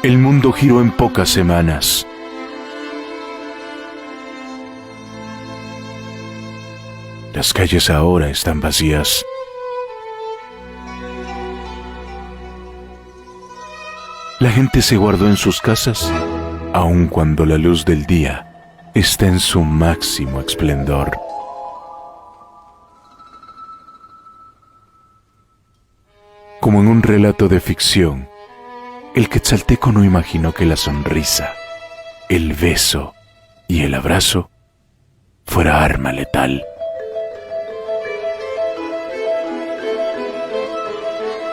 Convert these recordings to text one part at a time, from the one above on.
El mundo giró en pocas semanas. Las calles ahora están vacías. La gente se guardó en sus casas, aun cuando la luz del día está en su máximo esplendor. Como en un relato de ficción, el quetzalteco no imaginó que la sonrisa, el beso y el abrazo fuera arma letal.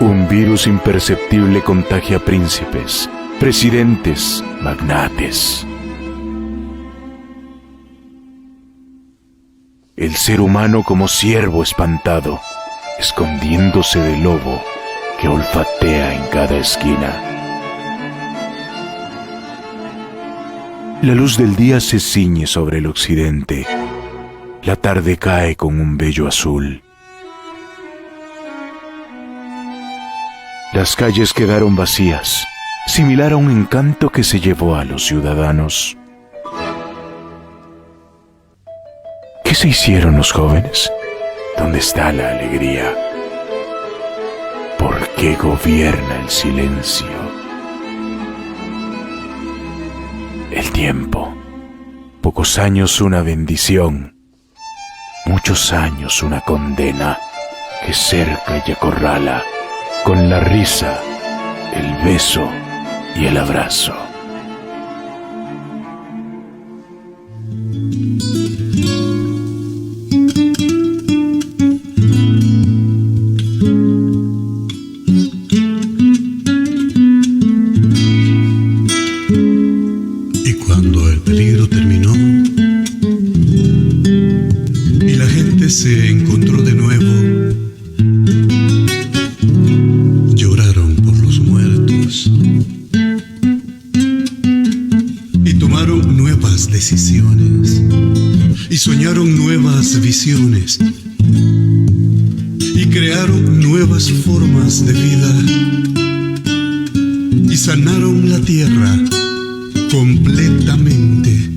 Un virus imperceptible contagia príncipes, presidentes, magnates. El ser humano como ciervo espantado, escondiéndose del lobo que olfatea en cada esquina. La luz del día se ciñe sobre el occidente. La tarde cae con un bello azul. Las calles quedaron vacías, similar a un encanto que se llevó a los ciudadanos. ¿Qué se hicieron los jóvenes? ¿Dónde está la alegría? ¿Por qué gobierna el silencio? El tiempo. Pocos años una bendición, muchos años una condena que cerca y acorrala con la risa, el beso y el abrazo. Y cuando el peligro terminó y la gente se encontró de nuevo, lloraron por los muertos y tomaron nuevas decisiones y soñaron nuevas visiones y crearon nuevas formas de vida y sanaron la tierra completamente,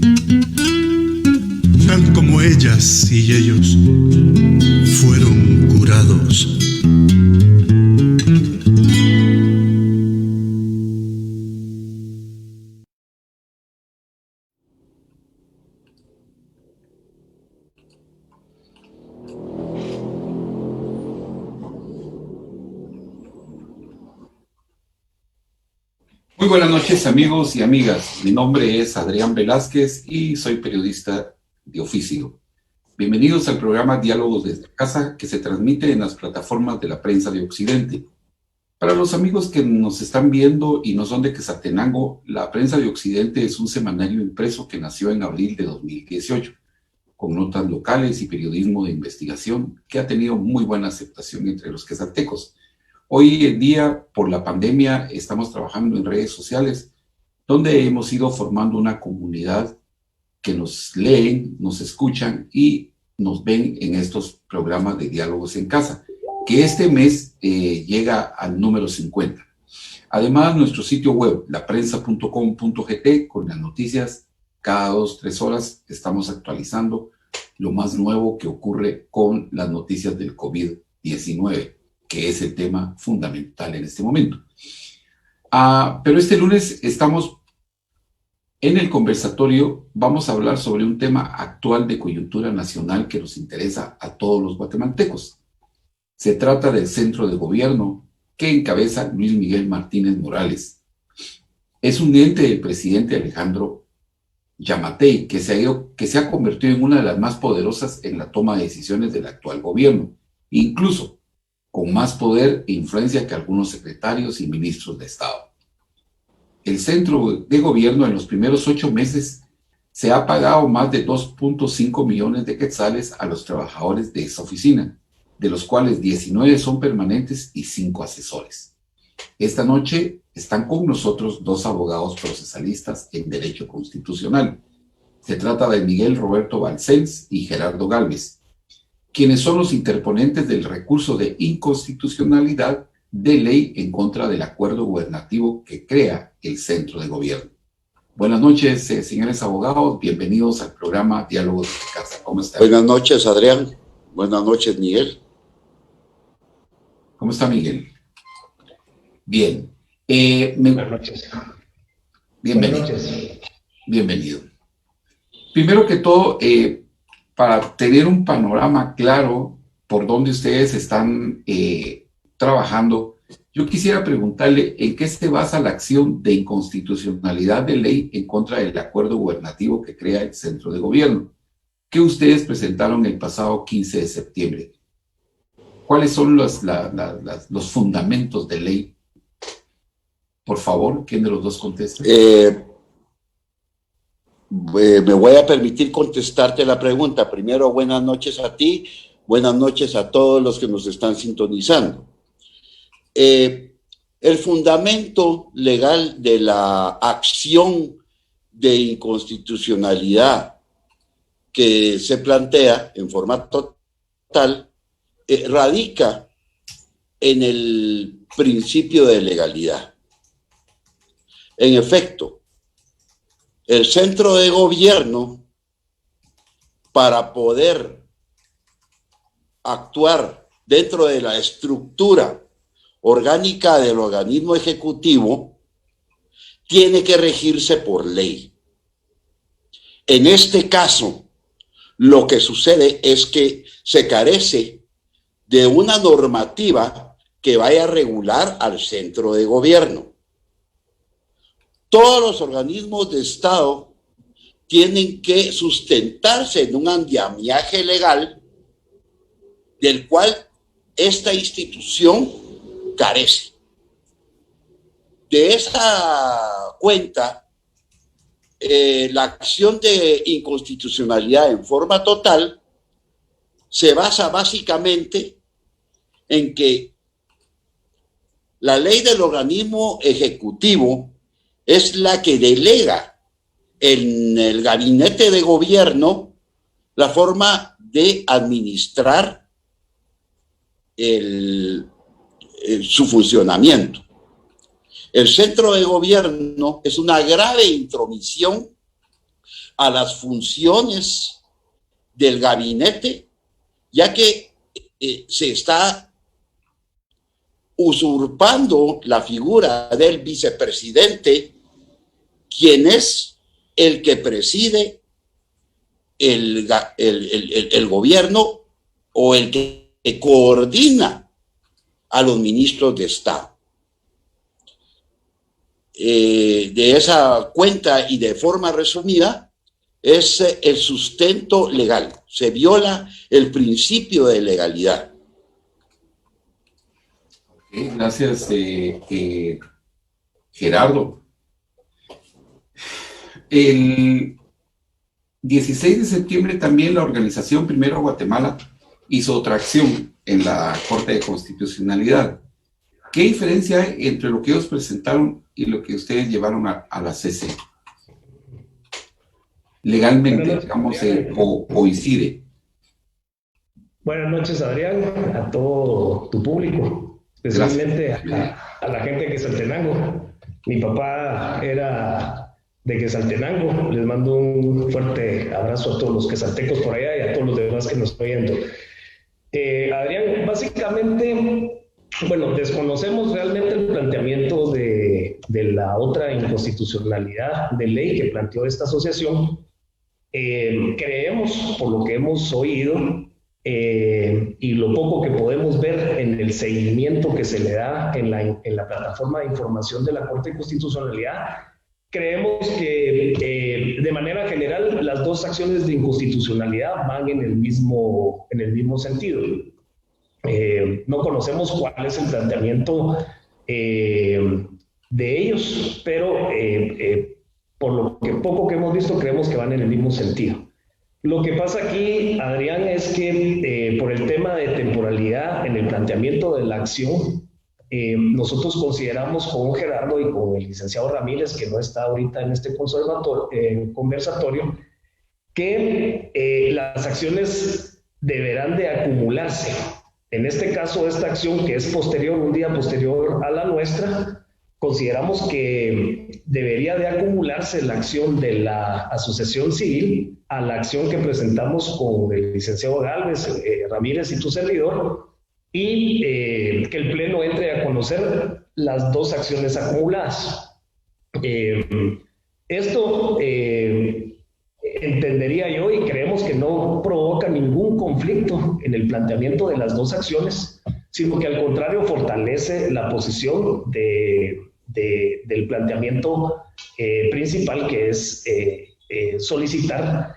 tal como ellas y ellos fueron curados. Muy buenas noches, amigos y amigas. Mi nombre es Adrián Velázquez y soy periodista de oficio. Bienvenidos al programa Diálogos desde Casa, que se transmite en las plataformas de la prensa de Occidente. Para los amigos que nos están viendo y no son de Quetzaltenango, la prensa de Occidente es un semanario impreso que nació en abril de 2018, con notas locales y periodismo de investigación que ha tenido muy buena aceptación entre los quetzaltecos. Hoy en día, por la pandemia, estamos trabajando en redes sociales, donde hemos ido formando una comunidad que nos leen, nos escuchan y nos ven en estos programas de Diálogos en Casa, que este mes llega al número 50. Además, nuestro sitio web, laprensa.com.gt, con las noticias, cada 2-3 horas estamos actualizando lo más nuevo que ocurre con las noticias del COVID-19. Que es el tema fundamental en este momento. Pero este lunes estamos en el conversatorio, vamos a hablar sobre un tema actual de coyuntura nacional que nos interesa a todos los guatemaltecos. Se trata del centro de gobierno que encabeza Luis Miguel Martínez Morales. Es un ente del presidente Alejandro Yamatei que se ha convertido en una de las más poderosas en la toma de decisiones del actual gobierno, incluso con más poder e influencia que algunos secretarios y ministros de Estado. El centro de gobierno en los primeros 8 meses se ha pagado más de 2.5 millones de quetzales a los trabajadores de esa oficina, de los cuales 19 son permanentes y 5 asesores. Esta noche están con nosotros 2 abogados procesalistas en Derecho Constitucional. Se trata de Miguel Roberto Balcells y Gerardo Gálvez, quienes son los interponentes del recurso de inconstitucionalidad de ley en contra del acuerdo gubernativo que crea el centro de gobierno. Buenas noches, señores abogados, bienvenidos al programa Diálogos de Casa. ¿Cómo están? Buenas noches, Adrián. Buenas noches, Miguel. ¿Cómo está, Miguel? Bien. Buenas noches. Bienvenido. Buenas noches. Bienvenido. Primero que todo, para tener un panorama claro por dónde ustedes están trabajando, yo quisiera preguntarle en qué se basa la acción de inconstitucionalidad de ley en contra del acuerdo gubernativo que crea el centro de gobierno, que ustedes presentaron el pasado 15 de septiembre. ¿Cuáles son los fundamentos de ley? Por favor, ¿quién de los dos contesta? Me voy a permitir contestarte la pregunta. Primero, buenas noches a ti, buenas noches a todos los que nos están sintonizando. El fundamento legal de la acción de inconstitucionalidad que se plantea en forma total radica en el principio de legalidad. En efecto, el centro de gobierno, para poder actuar dentro de la estructura orgánica del organismo ejecutivo, tiene que regirse por ley. En este caso, lo que sucede es que se carece de una normativa que vaya a regular al centro de gobierno. Todos los organismos de Estado tienen que sustentarse en un andamiaje legal del cual esta institución carece. De esa cuenta, la acción de inconstitucionalidad en forma total se basa básicamente en que la ley del organismo ejecutivo es la que delega en el gabinete de gobierno la forma de administrar su funcionamiento. El centro de gobierno es una grave intromisión a las funciones del gabinete, ya que se está usurpando la figura del vicepresidente, quien es el que preside el gobierno o el que coordina a los ministros de Estado. De esa cuenta y de forma resumida es el sustento legal. Se viola el principio de legalidad. Gracias, Gerardo. El 16 de septiembre también la organización Primero Guatemala hizo otra acción en la Corte de Constitucionalidad. ¿Qué diferencia hay entre lo que ellos presentaron y lo que ustedes llevaron a la CC? Legalmente, digamos, coincide. Buenas noches, Adrián, a todo tu público, especialmente a la gente de Quetzaltenango. Mi papá era de Quetzaltenango. Les mando un fuerte abrazo a todos los quetzaltecos por allá y a todos los demás que nos están viendo. Adrián, básicamente, bueno, desconocemos realmente el planteamiento de la otra inconstitucionalidad de ley que planteó esta asociación. Creemos, por lo que hemos oído y lo poco que podemos ver en el seguimiento que se le da en la plataforma de información de la Corte de Constitucionalidad, creemos que de manera general las dos acciones de inconstitucionalidad van en el mismo sentido. No conocemos cuál es el planteamiento de ellos, pero por lo que poco que hemos visto creemos que van en el mismo sentido. Lo que pasa aquí, Adrián, es que por el tema de temporalidad en el planteamiento de la acción, nosotros consideramos con Gerardo y con el licenciado Ramírez, que no está ahorita en este conversatorio, que las acciones deberán de acumularse En este caso, esta acción que es posterior, un día posterior a la nuestra, consideramos que debería de acumularse la acción de la asociación civil a la acción que presentamos con el licenciado Gálvez, Ramírez y tu servidor, y que el Pleno entre a conocer las dos acciones acumuladas. Esto entendería yo, y creemos que no provoca ningún conflicto en el planteamiento de las dos acciones, sino que al contrario fortalece la posición del planteamiento principal, que es solicitar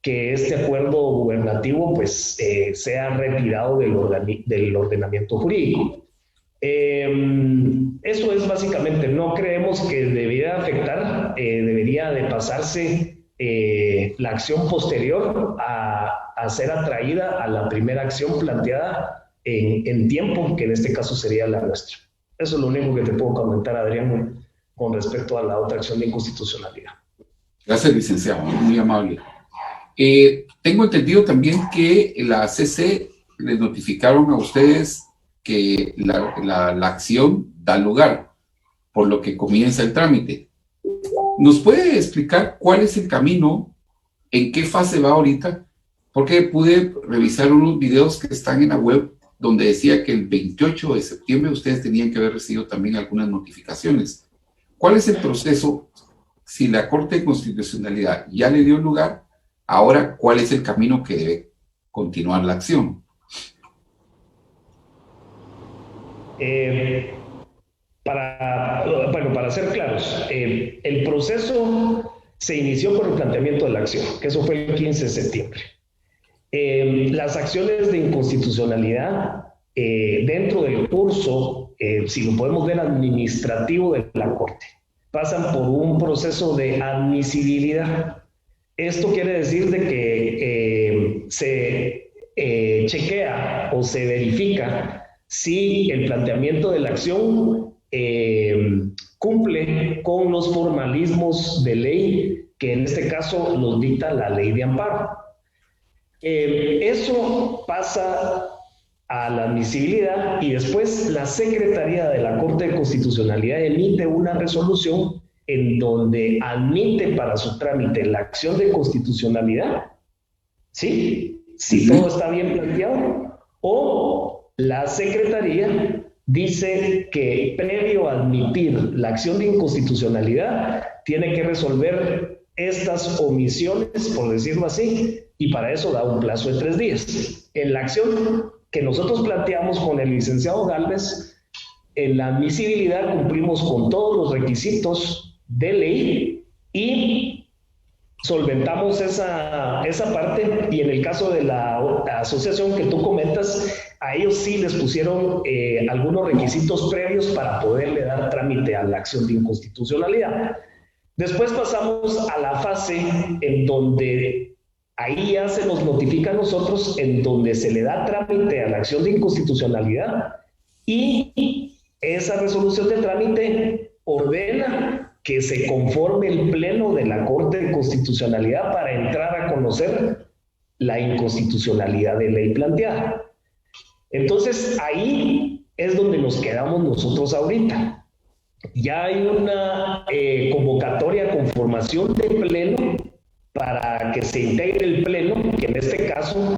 que este acuerdo gubernativo pues, sea retirado del ordenamiento jurídico. Eso es básicamente, no creemos que debiera afectar, debería de pasarse la acción posterior a ser atraída a la primera acción planteada en tiempo, que en este caso sería la nuestra. Eso es lo único que te puedo comentar, Adrián, con respecto a la otra acción de inconstitucionalidad. Gracias, licenciado, muy amable. Tengo entendido también que la CC les notificaron a ustedes que la acción da lugar, por lo que comienza el trámite. ¿Nos puede explicar cuál es el camino, en qué fase va ahorita? Porque pude revisar unos videos que están en la web donde decía que el 28 de septiembre ustedes tenían que haber recibido también algunas notificaciones. ¿Cuál es el proceso? Si la Corte de Constitucionalidad ya le dio lugar, ahora, ¿cuál es el camino que debe continuar la acción? Para ser claros, el proceso se inició con el planteamiento de la acción, que eso fue el 15 de septiembre. Las acciones de inconstitucionalidad dentro del curso, si lo podemos ver administrativo de la Corte, pasan por un proceso de admisibilidad. Esto quiere decir de que se chequea o se verifica si el planteamiento de la acción cumple con los formalismos de ley que en este caso nos dicta la ley de amparo. Eso pasa a la admisibilidad y después la Secretaría de la Corte de Constitucionalidad emite una resolución en donde admite para su trámite la acción de constitucionalidad, ¿sí? Si todo está bien planteado, o la Secretaría dice que previo a admitir la acción de inconstitucionalidad tiene que resolver estas omisiones, por decirlo así, y para eso da un plazo de 3 días. En la acción que nosotros planteamos con el licenciado Gálvez, en la admisibilidad cumplimos con todos los requisitos de ley y solventamos esa parte, y en el caso de la asociación que tú comentas, a ellos sí les pusieron algunos requisitos previos para poderle dar trámite a la acción de inconstitucionalidad. Después pasamos a la fase en donde ahí ya se nos notifica a nosotros, en donde se le da trámite a la acción de inconstitucionalidad y esa resolución de trámite ordena que se conforme el Pleno de la Corte de Constitucionalidad para entrar a conocer la inconstitucionalidad de ley planteada. Entonces, ahí es donde nos quedamos nosotros ahorita. Ya hay una convocatoria con formación de Pleno para que se integre el Pleno, que en este caso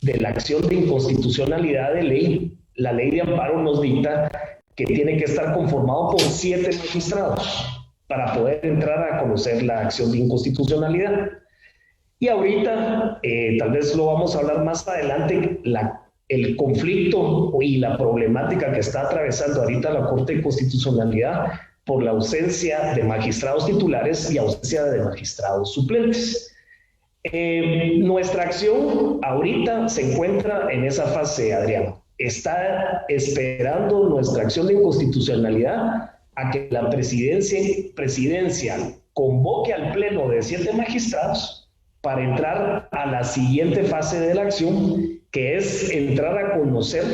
de la acción de inconstitucionalidad de ley, la ley de amparo nos dicta que tiene que estar conformado por 7 magistrados para poder entrar a conocer la acción de inconstitucionalidad. Y ahorita, tal vez lo vamos a hablar más adelante, el conflicto y la problemática que está atravesando ahorita la Corte de Constitucionalidad por la ausencia de magistrados titulares y ausencia de magistrados suplentes. Nuestra acción ahorita se encuentra en esa fase, Adrián. Está esperando nuestra acción de inconstitucionalidad a que la presidencia convoque al Pleno de 7 magistrados para entrar a la siguiente fase de la acción, que es entrar a conocer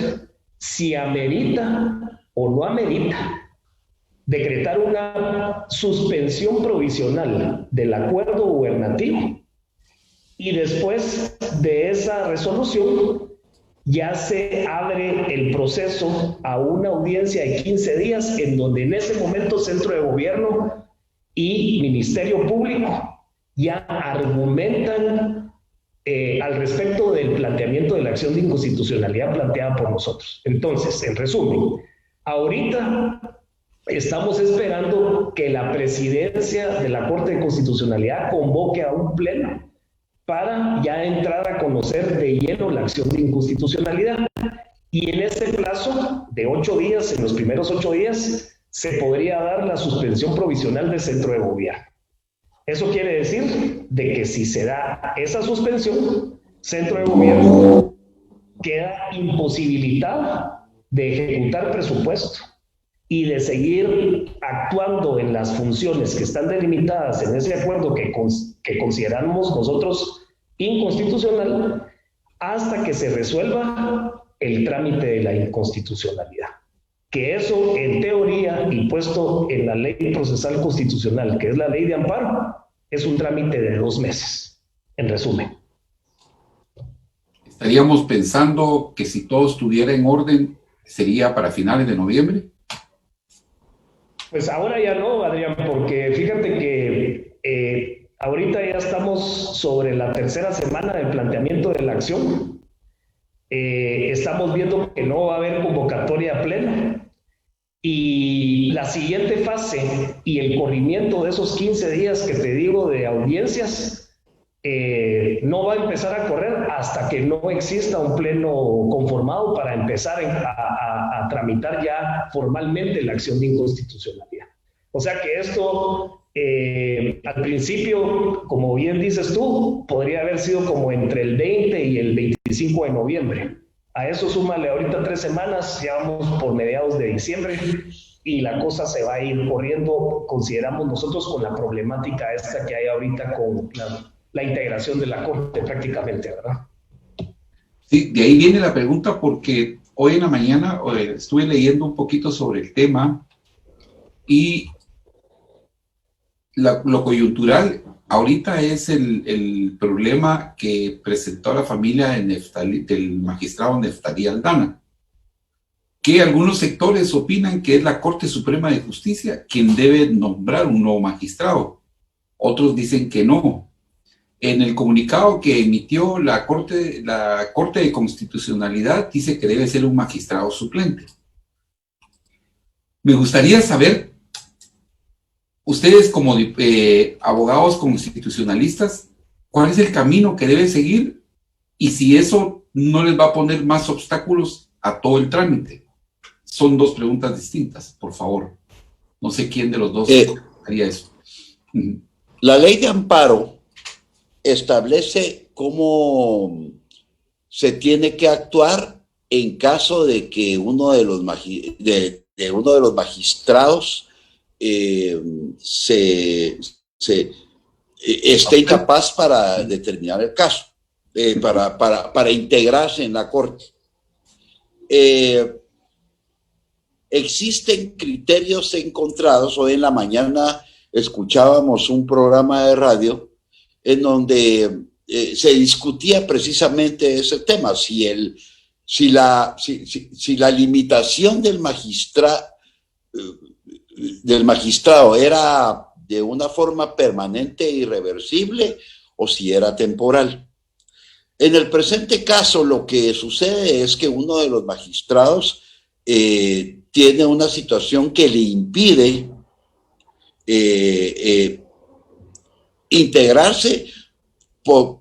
si amerita o no amerita decretar una suspensión provisional del acuerdo gubernativo, y después de esa resolución ya se abre el proceso a una audiencia de 15 días en donde en ese momento Centro de Gobierno y Ministerio Público ya argumentan al respecto del planteamiento de la acción de inconstitucionalidad planteada por nosotros. Entonces, en resumen, ahorita estamos esperando que la presidencia de la Corte de Constitucionalidad convoque a un pleno para ya entrar a conocer de lleno la acción de inconstitucionalidad. Y en ese plazo de 8 días, en los primeros 8 días, se podría dar la suspensión provisional del Centro de Gobierno. Eso quiere decir de que si se da esa suspensión, Centro de Gobierno queda imposibilitado de ejecutar presupuesto y de seguir actuando en las funciones que están delimitadas en ese acuerdo que consideramos nosotros inconstitucional hasta que se resuelva el trámite de la inconstitucionalidad. Que eso, en teoría, y puesto en la ley procesal constitucional, que es la ley de amparo, es un trámite de 2 meses, en resumen. Estaríamos pensando que si todo estuviera en orden, sería para finales de noviembre. Pues ahora ya no, Adrián, porque fíjate que ahorita ya estamos sobre la 3ª semana del planteamiento de la acción. Estamos viendo que no va a haber convocatoria plena y la siguiente fase y el corrimiento de esos 15 días que te digo de audiencias no va a empezar a correr hasta que no exista un pleno conformado para empezar a tramitar ya formalmente la acción de inconstitucionalidad. O sea que esto al principio, como bien dices tú, podría haber sido como entre el 20 y el 25 de noviembre. A eso súmale ahorita 3 semanas, ya vamos por mediados de diciembre y la cosa se va a ir corriendo, consideramos nosotros, con la problemática esta que hay ahorita con la integración de la Corte prácticamente, ¿verdad? Sí, de ahí viene la pregunta, porque hoy en la mañana estuve leyendo un poquito sobre el tema y lo coyuntural ahorita es el problema que presentó la familia del magistrado Neftalí Aldana, que algunos sectores opinan que es la Corte Suprema de Justicia quien debe nombrar un nuevo magistrado. Otros dicen que no. En el comunicado que emitió la Corte de Constitucionalidad dice que debe ser un magistrado suplente. Me gustaría saber, ustedes como abogados constitucionalistas, ¿cuál es el camino que deben seguir? Y si eso no les va a poner más obstáculos a todo el trámite. Son 2 preguntas distintas, por favor. No sé quién de los dos haría eso. La ley de amparo establece cómo se tiene que actuar en caso de que uno de los magistrados esté incapaz para determinar el caso, para integrarse en la Corte. Existen criterios encontrados. Hoy en la mañana escuchábamos un programa de radio en donde se discutía precisamente ese tema, si la limitación del magistrado era de una forma permanente e irreversible o si era temporal. En el presente caso, lo que sucede es que uno de los magistrados tiene una situación que le impide integrarse por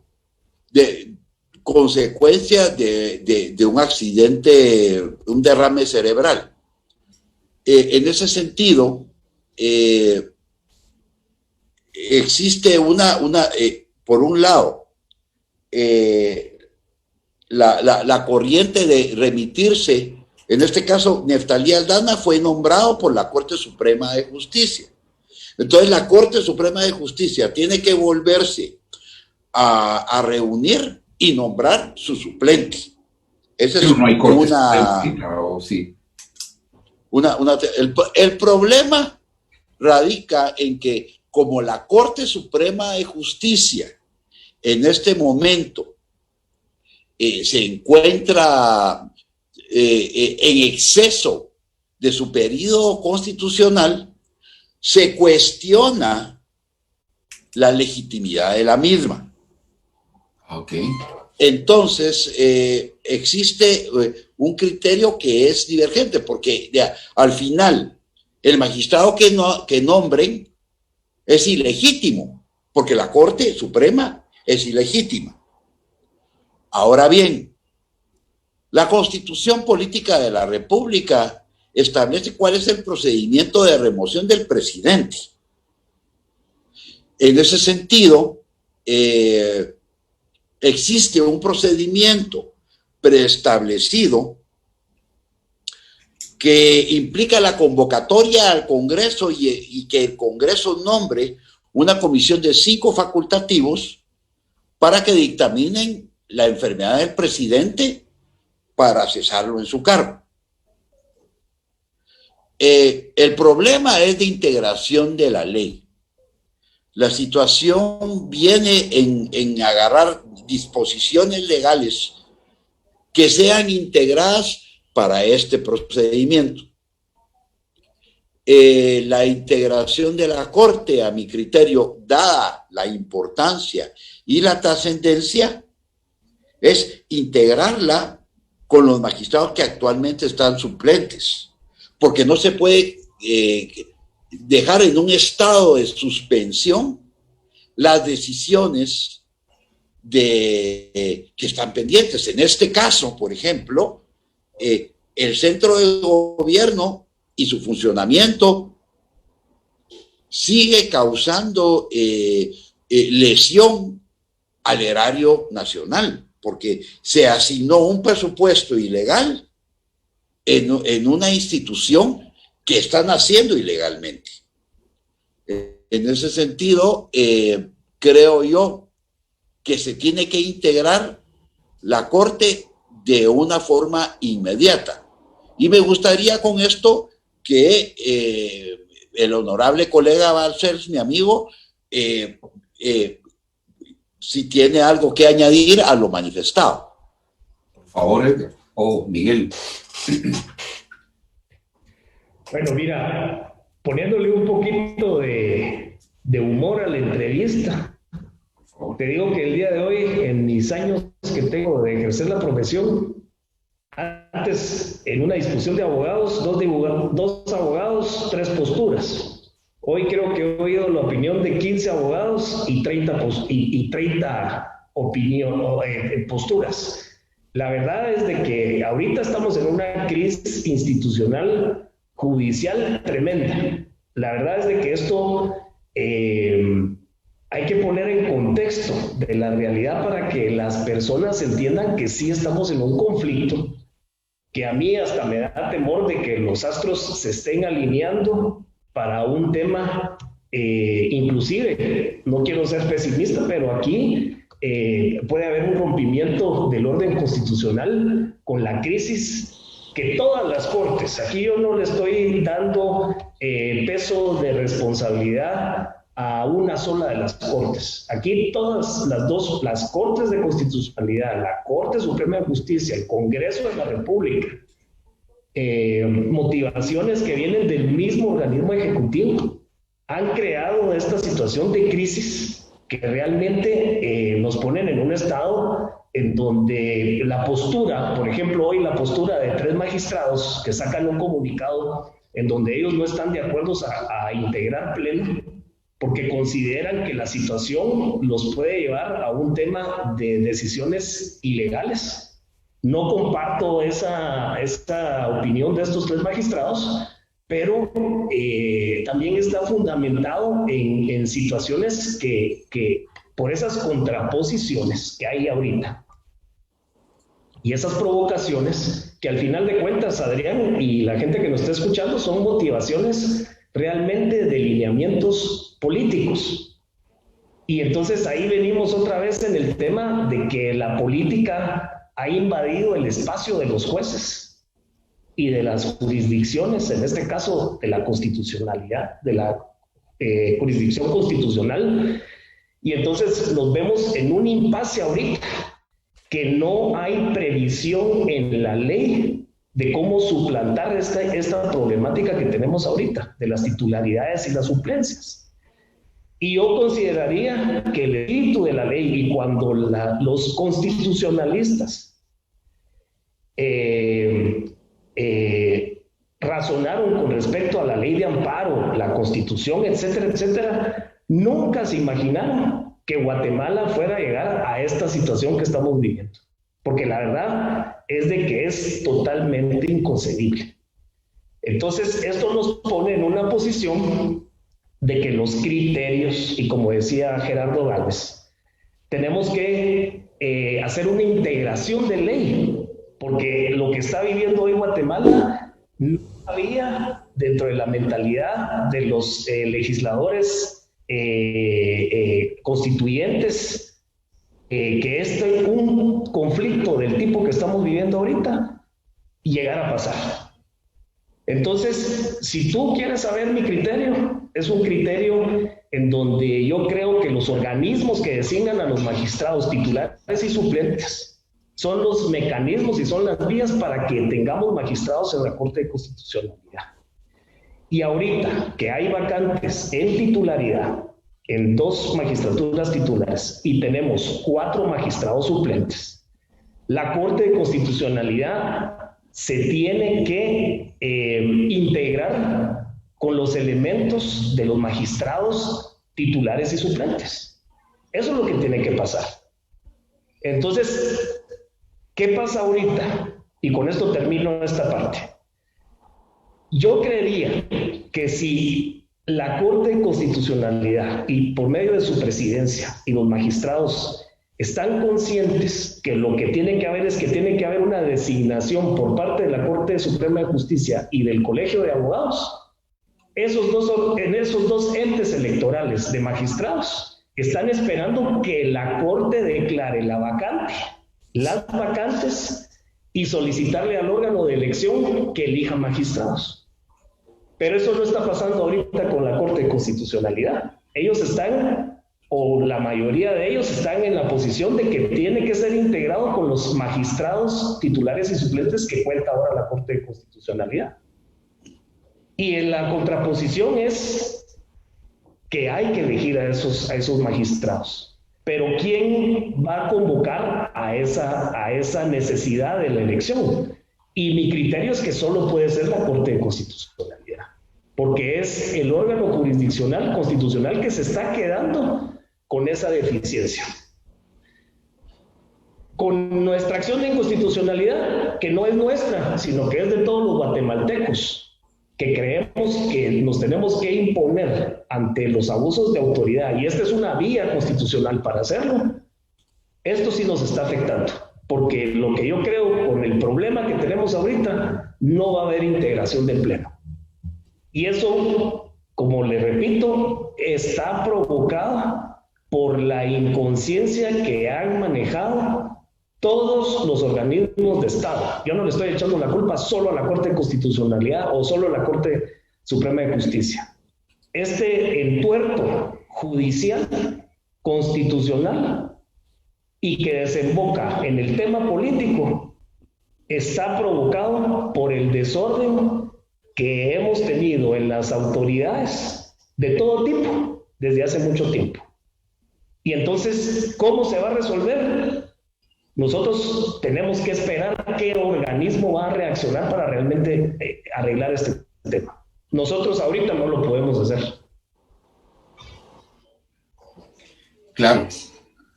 consecuencia de un accidente, un derrame cerebral. En ese sentido, existe por un lado, la corriente de remitirse. En este caso, Neftalí Aldana fue nombrado por la Corte Suprema de Justicia. Entonces, la Corte Suprema de Justicia tiene que volverse a reunir y nombrar su suplente. Esa es no hay sí. El problema radica en que, como la Corte Suprema de Justicia en este momento se encuentra en exceso de su periodo constitucional, se cuestiona la legitimidad de la misma. Ok. Entonces, existe un criterio que es divergente, porque al final el magistrado que nombren es ilegítimo, porque la Corte Suprema es ilegítima. Ahora bien, la Constitución Política de la República establece cuál es el procedimiento de remoción del presidente. En ese sentido, existe un procedimiento preestablecido que implica la convocatoria al Congreso y que el Congreso nombre una comisión de 5 facultativos para que dictaminen la enfermedad del presidente para cesarlo en su cargo. El problema es de integración de la ley. La situación viene en agarrar disposiciones legales que sean integradas para este procedimiento. La integración de la Corte, a mi criterio, dada la importancia y la trascendencia, es integrarla con los magistrados que actualmente están suplentes, porque no se puede dejar en un estado de suspensión las decisiones que están pendientes. En este caso, por ejemplo, el centro de gobierno y su funcionamiento sigue causando lesión al erario nacional, porque se asignó un presupuesto ilegal en una institución que están haciendo ilegalmente. En ese sentido, creo yo que se tiene que integrar la Corte de una forma inmediata. Y me gustaría con esto que el honorable colega Balcells, mi amigo, si tiene algo que añadir a lo manifestado. Por favor, Edgar. Miguel. Bueno, mira, poniéndole un poquito de humor a la entrevista, te digo que el día de hoy, en mis años que tengo de ejercer la profesión, antes en una discusión de abogados, dos abogados, 3 posturas. Hoy creo que he oído la opinión de 15 abogados y 30 posturas. La verdad es de que ahorita estamos en una crisis institucional judicial tremenda. La verdad es de que esto hay que poner en contexto de la realidad para que las personas entiendan que sí estamos en un conflicto, que a mí hasta me da temor de que los astros se estén alineando para un tema, inclusive, no quiero ser pesimista, pero aquí puede haber un rompimiento del orden constitucional con la crisis que todas las cortes, aquí yo no le estoy dando peso de responsabilidad a una sola de las cortes. Aquí todas las cortes de constitucionalidad, la Corte Suprema de Justicia, el Congreso de la República, motivaciones que vienen del mismo organismo ejecutivo, han creado esta situación de crisis que realmente nos ponen en un estado en donde la postura, por ejemplo, hoy la postura de 3 magistrados que sacan un comunicado en donde ellos no están de acuerdo a integrar pleno, porque consideran que la situación los puede llevar a un tema de decisiones ilegales. No comparto esa opinión de estos 3 magistrados, pero también está fundamentado en situaciones que por esas contraposiciones que hay ahorita y esas provocaciones que al final de cuentas, Adrián y la gente que nos está escuchando, son motivaciones realmente de lineamientos políticos. Y entonces ahí venimos otra vez en el tema de que la política ha invadido el espacio de los jueces y de las jurisdicciones, en este caso de la constitucionalidad, de la jurisdicción constitucional, y entonces nos vemos en un impasse ahorita, que no hay previsión en la ley de cómo suplantar esta problemática que tenemos ahorita, de las titularidades y las suplencias. Y yo consideraría que el espíritu de la ley, y cuando los constitucionalistas razonaron con respecto a la ley de amparo, la Constitución, etcétera, etcétera, nunca se imaginaron que Guatemala fuera a llegar a esta situación que estamos viviendo. Porque la verdad es de que es totalmente inconcebible. Entonces, esto nos pone en una posición de que los criterios, y como decía Gerardo Gálvez, tenemos que hacer una integración de ley, porque lo que está viviendo hoy Guatemala no había dentro de la mentalidad de los legisladores constituyentes, que un conflicto del tipo que estamos viviendo ahorita llegara a pasar. Entonces, si tú quieres saber mi criterio, es un criterio en donde yo creo que los organismos que designan a los magistrados titulares y suplentes son los mecanismos y son las vías para que tengamos magistrados en la Corte de Constitucionalidad. Y ahorita que hay vacantes en titularidad, en 2 magistraturas titulares, y tenemos 4 magistrados suplentes, la Corte de Constitucionalidad se tiene que integrar con los elementos de los magistrados titulares y suplentes. Eso es lo que tiene que pasar. Entonces, ¿qué pasa ahorita? Y con esto termino esta parte. Yo creería que si la Corte de Constitucionalidad, y por medio de su presidencia y los magistrados, están conscientes que lo que tiene que haber es que tiene que haber una designación por parte de la Corte Suprema de Justicia y del Colegio de Abogados, en esos dos entes electorales de magistrados están esperando que la Corte declare las vacantes y solicitarle al órgano de elección que elija magistrados. Pero eso no está pasando ahorita con la Corte de Constitucionalidad. Ellos están, o la mayoría de ellos están en la posición de que tiene que ser integrado con los magistrados titulares y suplentes que cuenta ahora la Corte de Constitucionalidad. Y en la contraposición es que hay que elegir a esos magistrados. Pero ¿quién va a convocar a esa necesidad de la elección? Y mi criterio es que solo puede ser la Corte de Constitucionalidad, porque es el órgano jurisdiccional constitucional que se está quedando con esa deficiencia. Con nuestra acción de inconstitucionalidad, que no es nuestra, sino que es de todos los guatemaltecos, que creemos que nos tenemos que imponer ante los abusos de autoridad, y esta es una vía constitucional para hacerlo, esto sí nos está afectando. Porque lo que yo creo, con el problema que tenemos ahorita, no va a haber integración del Pleno. Y eso, como le repito, está provocado por la inconsciencia que han manejado todos los organismos de Estado. Yo no le estoy echando la culpa solo a la Corte de Constitucionalidad o solo a la Corte Suprema de Justicia. Este entuerto judicial, constitucional, y que desemboca en el tema político, está provocado por el desorden que hemos tenido en las autoridades de todo tipo desde hace mucho tiempo. Y entonces, ¿cómo se va a resolver? Nosotros tenemos que esperar qué organismo va a reaccionar para realmente arreglar este tema. Nosotros ahorita no lo podemos hacer. Claro.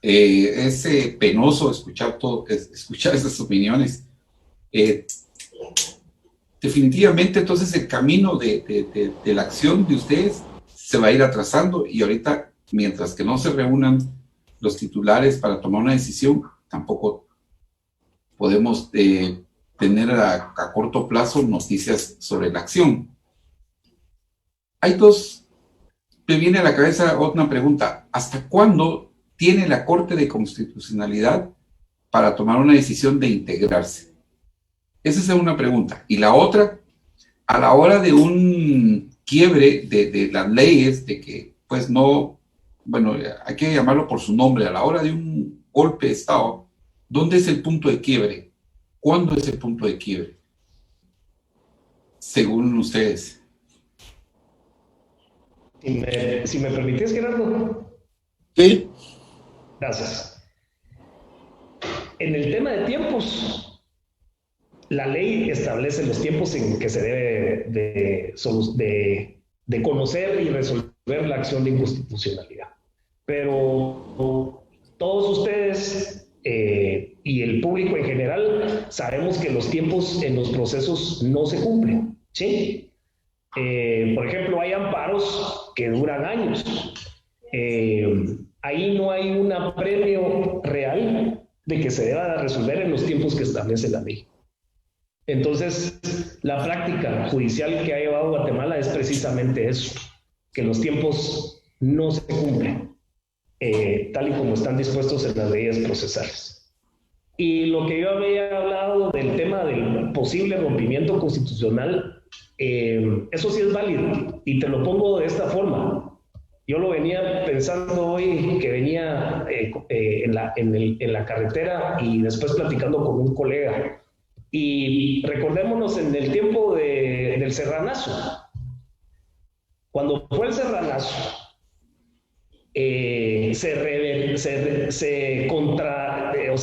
Es penoso escuchar esas opiniones. Definitivamente, entonces, el camino de la acción de ustedes se va a ir atrasando, y ahorita, mientras que no se reúnan los titulares para tomar una decisión, tampoco podemos tener a corto plazo noticias sobre la acción. Me viene a la cabeza otra pregunta. ¿Hasta cuándo tiene la Corte de Constitucionalidad para tomar una decisión de integrarse? Esa es una pregunta. Y la otra, a la hora de un quiebre de las leyes, de que pues no, bueno, hay que llamarlo por su nombre, a la hora de un golpe de Estado, ¿Dónde es el punto de quiebre? ¿Cuándo es el punto de quiebre? Según ustedes. Si me permites, Gerardo. Sí. Gracias. En el tema de tiempos, la ley establece los tiempos en que se debe de conocer y resolver la acción de inconstitucionalidad. Pero todos ustedes y el público en general sabemos que los tiempos en los procesos no se cumplen, ¿sí? Por ejemplo, hay amparos que duran años. Ahí no hay un apremio real de que se deba de resolver en los tiempos que establece la ley. Entonces, la práctica judicial que ha llevado Guatemala es precisamente eso, que los tiempos no se cumplen, tal y como están dispuestos en las leyes procesales. Y lo que yo había hablado del tema del posible rompimiento constitucional, eso sí es válido, y te lo pongo de esta forma. Yo lo venía pensando hoy que venía en la carretera y después platicando con un colega. Y recordémonos en el tiempo del Serranazo. Cuando fue el Serranazo,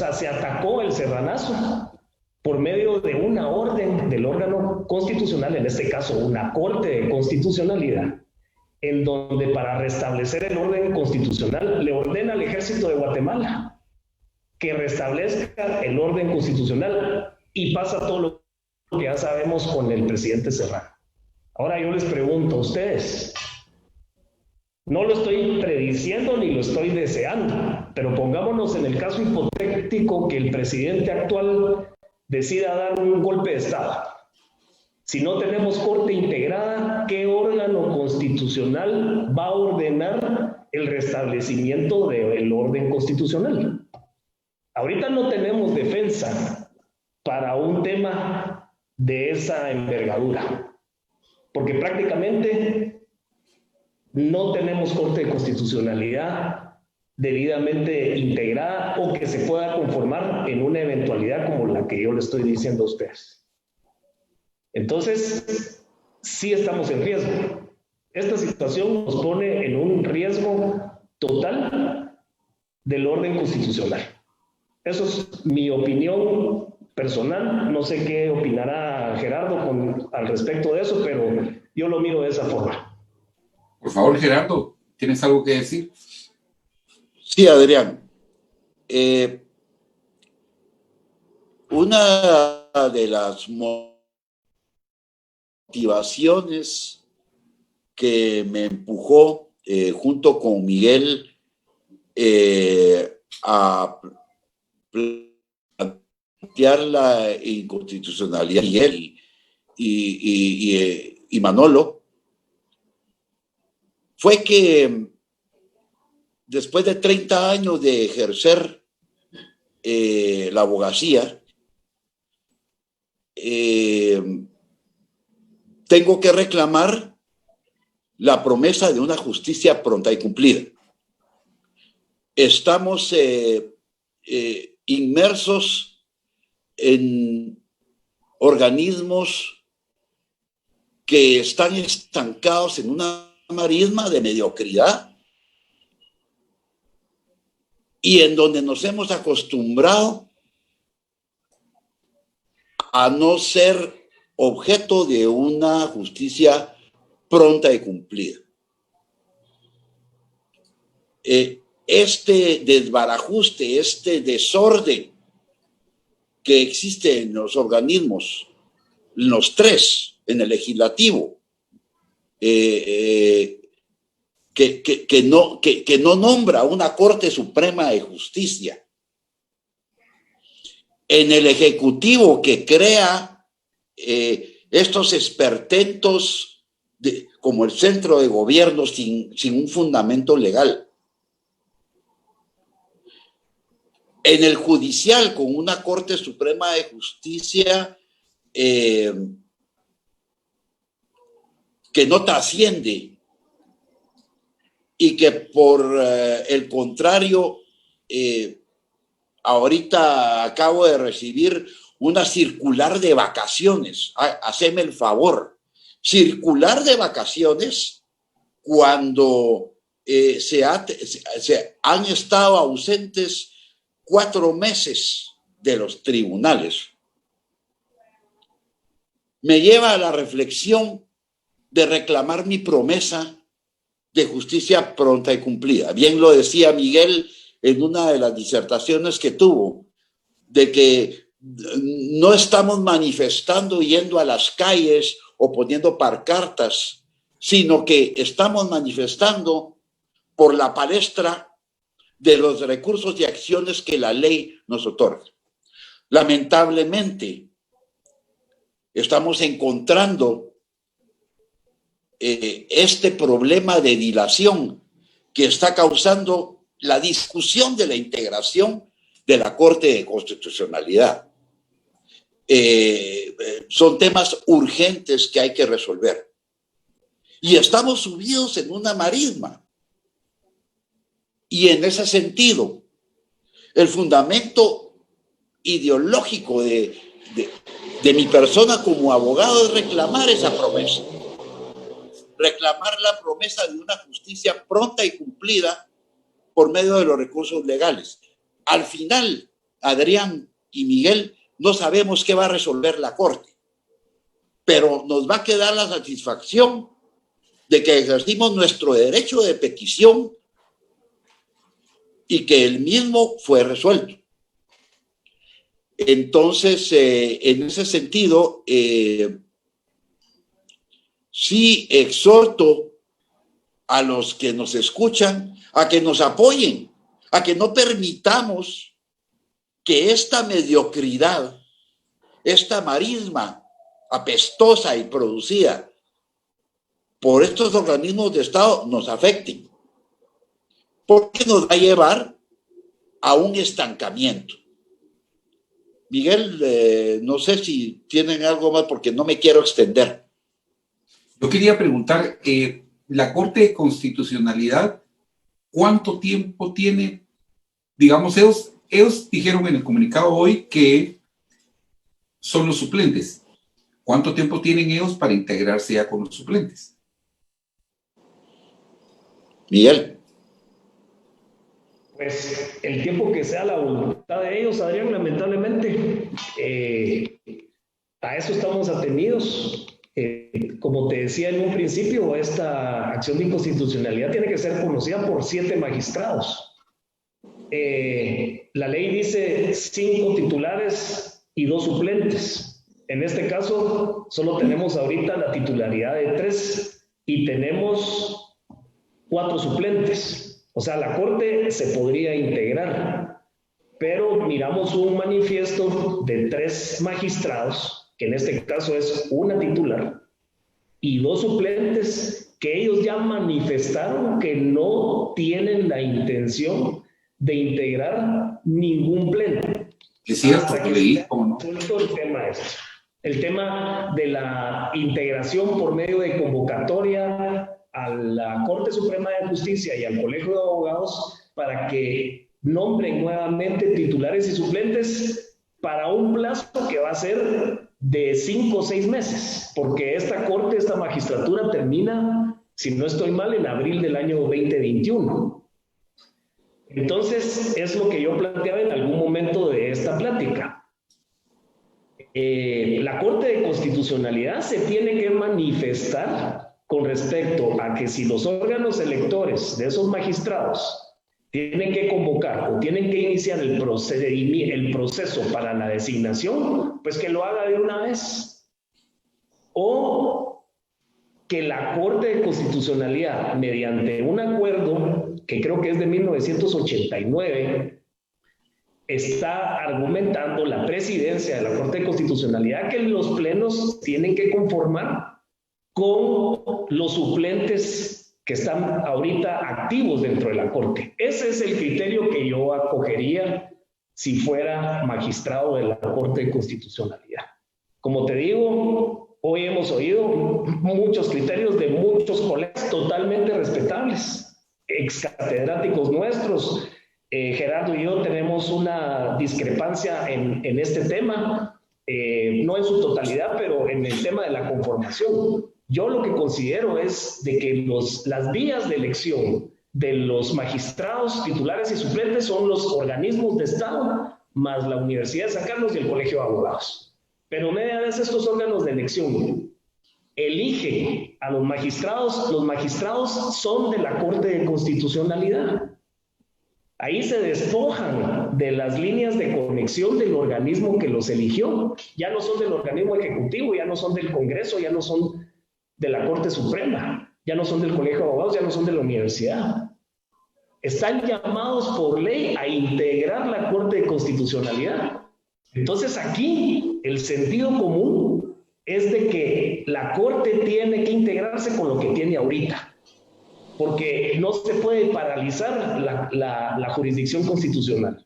se atacó el Serranazo por medio de una orden del órgano constitucional, en este caso una Corte de Constitucionalidad, en donde para restablecer el orden constitucional le ordena al Ejército de Guatemala que restablezca el orden constitucional, y pasa todo lo que ya sabemos con el presidente Serrano. Ahora yo les pregunto a ustedes, no lo estoy prediciendo ni lo estoy deseando, pero pongámonos en el caso hipotético que el presidente actual decida dar un golpe de Estado. Si no tenemos corte integrada, ¿qué órgano constitucional va a ordenar el restablecimiento del orden constitucional? Ahorita no tenemos defensa para un tema de esa envergadura, porque prácticamente no tenemos corte de constitucionalidad debidamente integrada o que se pueda conformar en una eventualidad como la que yo le estoy diciendo a ustedes. Entonces, sí estamos en riesgo. Esta situación nos pone en un riesgo total del orden constitucional. Eso es mi opinión personal. No sé qué opinará Gerardo al respecto de eso, pero yo lo miro de esa forma. Por favor, Gerardo, ¿tienes algo que decir? Sí, Adrián. Una de las motivaciones que me empujó junto con Miguel a plantear la inconstitucionalidad, Miguel y Manolo, fue que después de 30 años de ejercer la abogacía, tengo que reclamar la promesa de una justicia pronta y cumplida. Estamos inmersos en organismos que están estancados en una marisma de mediocridad y en donde nos hemos acostumbrado a no ser objeto de una justicia pronta y cumplida. Este desbarajuste, este desorden que existe en los organismos, los tres, en el legislativo, que no nombra una Corte Suprema de Justicia, en el Ejecutivo que crea estos espertentos como el centro de gobierno sin un fundamento legal, en el Judicial con una Corte Suprema de Justicia que no trasciende y que por el contrario ahorita acabo de recibir una circular de vacaciones. Haceme el favor. Circular de vacaciones cuando se han estado ausentes 4 meses de los tribunales. Me lleva a la reflexión de reclamar mi promesa de justicia pronta y cumplida. Bien lo decía Miguel en una de las disertaciones que tuvo, de que no estamos manifestando yendo a las calles o poniendo pancartas, sino que estamos manifestando por la palestra de los recursos y acciones que la ley nos otorga. Lamentablemente, estamos encontrando este problema de dilación que está causando la discusión de la integración de la Corte de Constitucionalidad. Son temas urgentes que hay que resolver. Y estamos subidos en una marisma. Y en ese sentido, el fundamento ideológico de mi persona como abogado es reclamar esa promesa. Reclamar la promesa de una justicia pronta y cumplida por medio de los recursos legales. Al final, Adrián y Miguel, no sabemos qué va a resolver la Corte, pero nos va a quedar la satisfacción de que ejercimos nuestro derecho de petición y que el mismo fue resuelto. Entonces, en ese sentido, sí exhorto a los que nos escuchan a que nos apoyen, a que no permitamos que esta mediocridad, esta marisma apestosa y producida por estos organismos de Estado nos afecten, porque nos va a llevar a un estancamiento. Miguel, no sé si tienen algo más porque no me quiero extender. Yo quería preguntar, la Corte de Constitucionalidad, ¿cuánto tiempo tiene? Digamos, ellos dijeron en el comunicado hoy que son los suplentes. ¿Cuánto tiempo tienen ellos para integrarse ya con los suplentes? Miguel. Pues el tiempo que sea la voluntad de ellos, Adrián, lamentablemente. A eso estamos atenidos. Como te decía en un principio, esta acción de inconstitucionalidad tiene que ser conocida por 7 magistrados. La ley dice 5 titulares y 2 suplentes. En este caso, solo tenemos ahorita la titularidad de 3 y tenemos 4 suplentes. O sea, la Corte se podría integrar, pero miramos un manifiesto de 3 magistrados, que en este caso es una titular, y 2 suplentes que ellos ya manifestaron que no tienen la intención de integrar ningún pleno. Es cierto, que leí, ¿cómo no? El tema de la integración por medio de convocatoria a la Corte Suprema de Justicia y al Colegio de Abogados para que nombren nuevamente titulares y suplentes para un plazo que va a ser de 5 o 6 meses, porque esta magistratura termina, si no estoy mal, en abril del año 2021. Entonces, es lo que yo planteaba en algún momento de esta plática. La Corte de Constitucionalidad se tiene que manifestar con respecto a que si los órganos electores de esos magistrados tienen que convocar o tienen que iniciar el proceso para la designación, pues que lo haga de una vez. O que la Corte de Constitucionalidad, mediante un acuerdo que creo que es de 1989, está argumentando la presidencia de la Corte de Constitucionalidad que los plenos tienen que conformar con los suplentes que están ahorita activos dentro de la Corte. Ese es el criterio que yo acogería si fuera magistrado de la Corte de Constitucionalidad. Como te digo, hoy hemos oído muchos criterios de muchos colegas totalmente respetables, ex catedráticos nuestros, Gerardo y yo tenemos una discrepancia en este tema, no en su totalidad, pero en el tema de la conformación. Yo lo que considero es de que las vías de elección de los magistrados titulares y suplentes son los organismos de Estado, más la Universidad de San Carlos y el Colegio de Abogados. Pero media vez estos órganos de elección eligen a los magistrados son de la Corte de Constitucionalidad. Ahí se despojan de las líneas de conexión del organismo que los eligió. Ya no son del organismo ejecutivo, ya no son del Congreso, ya no son de la Corte Suprema, ya no son del Colegio de Abogados, ya no son de la universidad. Están llamados por ley a integrar la Corte de Constitucionalidad. Entonces aquí el sentido común es de que la Corte tiene que integrarse con lo que tiene ahorita, porque no se puede paralizar la jurisdicción constitucional.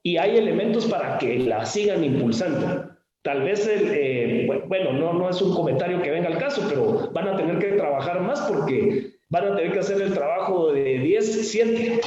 Y hay elementos para que la sigan impulsando. Tal vez, bueno, no es un comentario que venga al caso, pero van a tener que trabajar más porque van a tener que hacer el trabajo de 10-7,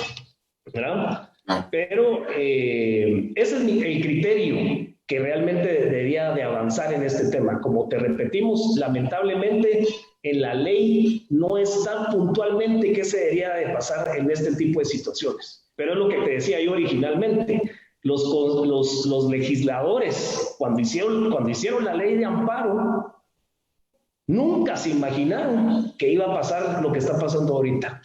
¿verdad? Pero ese es el criterio que realmente debería de avanzar en este tema. Como te repetimos, lamentablemente en la ley no está puntualmente qué se debería de pasar en este tipo de situaciones. Pero es lo que te decía yo originalmente. Los legisladores, cuando hicieron la ley de amparo, nunca se imaginaron que iba a pasar lo que está pasando ahorita.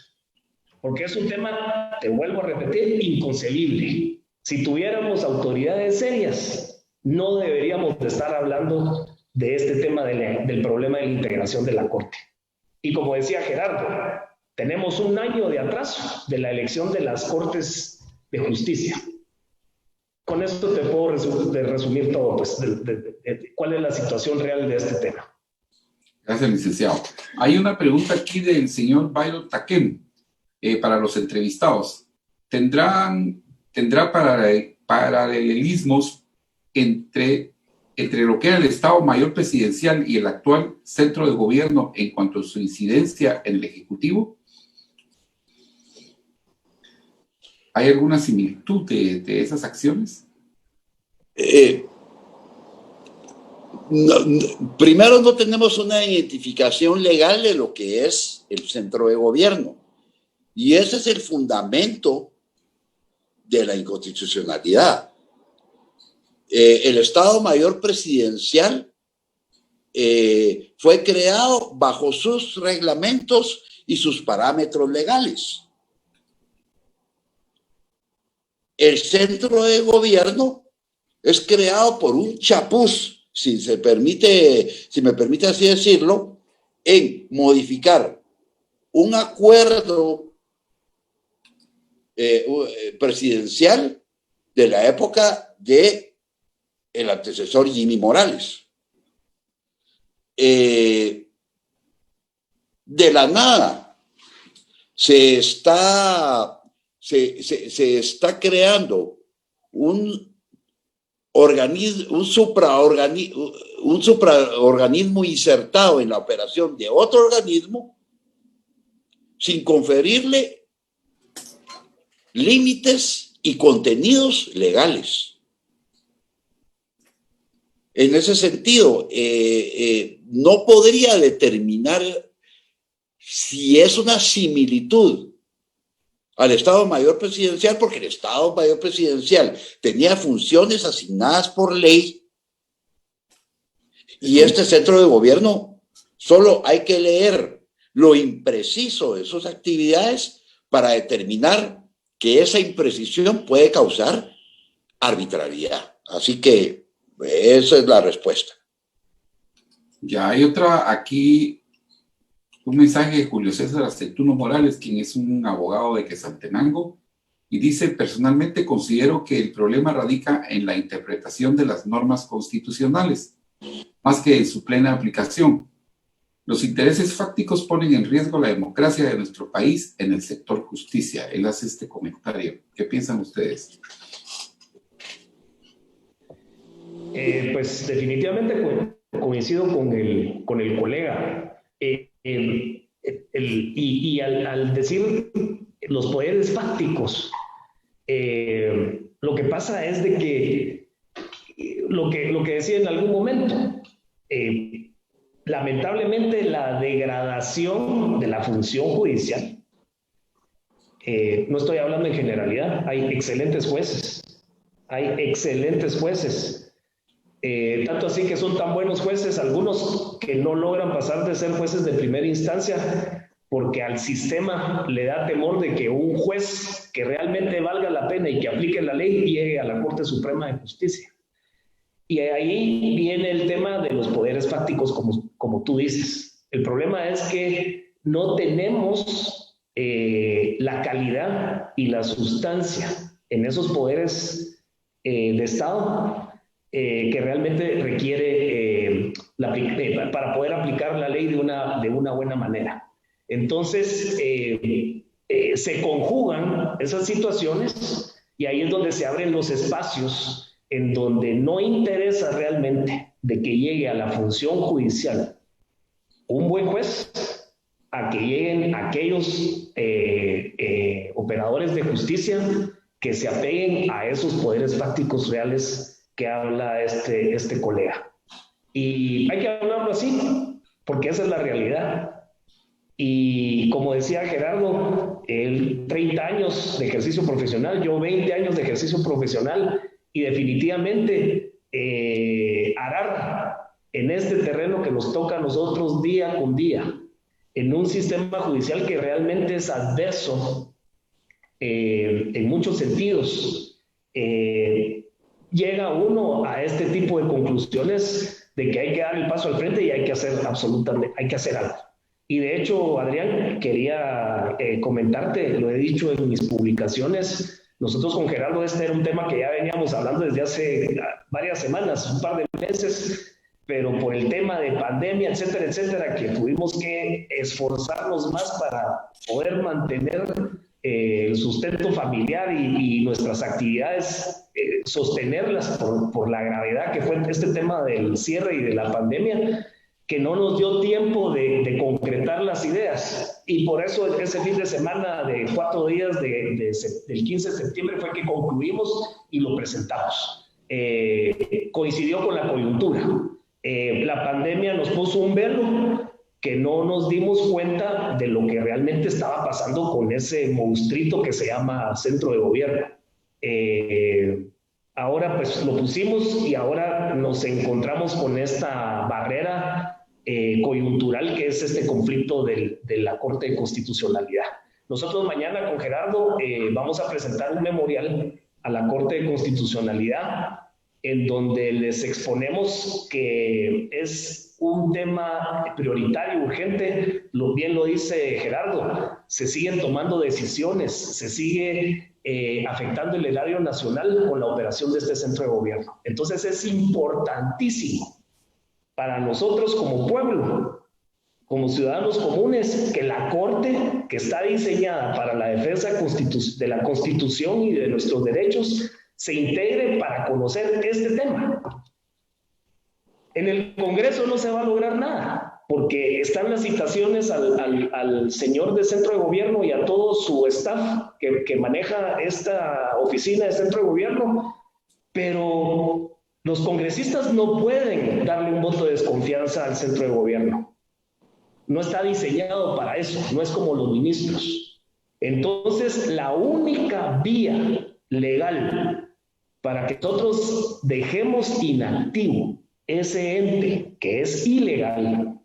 Porque es un tema, te vuelvo a repetir, inconcebible. Si tuviéramos autoridades serias, no deberíamos de estar hablando de este tema del problema de la integración de la Corte. Y como decía Gerardo, tenemos un año de atraso de la elección de las Cortes de Justicia. Con esto te puedo resumir todo, pues, cuál es la situación real de este tema. Gracias, licenciado. Hay una pregunta aquí del señor Byron Taquem para los entrevistados. ¿Tendrá paralelismos entre lo que era el Estado Mayor Presidencial y el actual centro de gobierno en cuanto a su incidencia en el Ejecutivo? ¿Hay alguna similitud de esas acciones? Primero, no tenemos una identificación legal de lo que es el centro de gobierno. Y ese es el fundamento de la inconstitucionalidad. El Estado Mayor Presidencial fue creado bajo sus reglamentos y sus parámetros legales. El centro de gobierno es creado por un chapuz, si me permite así decirlo, en modificar un acuerdo presidencial de la época de el antecesor Jimmy Morales. De la nada se está creando un supraorganismo insertado en la operación de otro organismo sin conferirle límites y contenidos legales. En ese sentido, no podría determinar si es una similitud al Estado Mayor Presidencial, porque el Estado Mayor Presidencial tenía funciones asignadas por ley y este centro de gobierno solo hay que leer lo impreciso de sus actividades para determinar que esa imprecisión puede causar arbitrariedad. Así que esa es la respuesta. Ya hay otra aquí, un mensaje de Julio César Aceituno Morales, quien es un abogado de Quetzaltenango, y dice: personalmente considero que el problema radica en la interpretación de las normas constitucionales, más que en su plena aplicación. Los intereses fácticos ponen en riesgo la democracia de nuestro país en el sector justicia. Él hace este comentario. ¿Qué piensan ustedes? Pues definitivamente coincido con el colega. Y al decir los poderes fácticos, Lo que pasa es de que lo que decía en algún momento, lamentablemente la degradación de la función judicial, no estoy hablando en generalidad, hay excelentes jueces, tanto así que son tan buenos jueces algunos que no logran pasar de ser jueces de primera instancia porque al sistema le da temor de que un juez que realmente valga la pena y que aplique la ley llegue a la Corte Suprema de Justicia. Y ahí viene el tema de los poderes fácticos, como tú dices. El problema es que no tenemos la calidad y la sustancia en esos poderes de Estado que realmente requiere para poder aplicar la ley de una buena manera. Entonces, se conjugan esas situaciones y ahí es donde se abren los espacios en donde no interesa realmente de que llegue a la función judicial un buen juez, a que lleguen aquellos operadores de justicia que se apeguen a esos poderes fácticos reales que habla este colega. Y hay que hablarlo así, porque esa es la realidad. Y como decía Gerardo, él 30 años de ejercicio profesional, yo 20 años de ejercicio profesional, y definitivamente arar en este terreno que nos toca a nosotros día con día, en un sistema judicial que realmente es adverso en muchos sentidos, llega uno a este tipo de conclusiones de que hay que dar el paso al frente y hay que hacer algo. Y de hecho, Adrián, quería comentarte, lo he dicho en mis publicaciones, nosotros con Gerardo este era un tema que ya veníamos hablando desde hace varias semanas, un par de meses, pero por el tema de pandemia, etcétera, que tuvimos que esforzarnos más para poder mantener el sustento familiar y nuestras actividades, sostenerlas por la gravedad que fue este tema del cierre y de la pandemia, que no nos dio tiempo de concretar las ideas. Y por eso ese fin de semana de 4 días del 15 de septiembre fue que concluimos y lo presentamos. Coincidió con la coyuntura. La pandemia nos puso un velo que no nos dimos cuenta de lo que realmente estaba pasando con ese monstruito que se llama centro de gobierno. Ahora pues lo pusimos y ahora nos encontramos con esta barrera coyuntural que es este conflicto de la Corte de Constitucionalidad. Nosotros mañana con Gerardo vamos a presentar un memorial a la Corte de Constitucionalidad en donde les exponemos que es un tema prioritario, urgente, bien lo dice Gerardo, se siguen tomando decisiones, se sigue afectando el erario nacional con la operación de este centro de gobierno. Entonces es importantísimo para nosotros como pueblo, como ciudadanos comunes, que la Corte, que está diseñada para la defensa de la Constitución y de nuestros derechos, se integre para conocer este tema. En el Congreso no se va a lograr nada, porque están las citaciones al señor de centro de gobierno y a todo su staff que maneja esta oficina de centro de gobierno, pero los congresistas no pueden darle un voto de desconfianza al centro de gobierno. No está diseñado para eso, no es como los ministros. Entonces, la única vía legal para que nosotros dejemos inactivo ese ente que es ilegal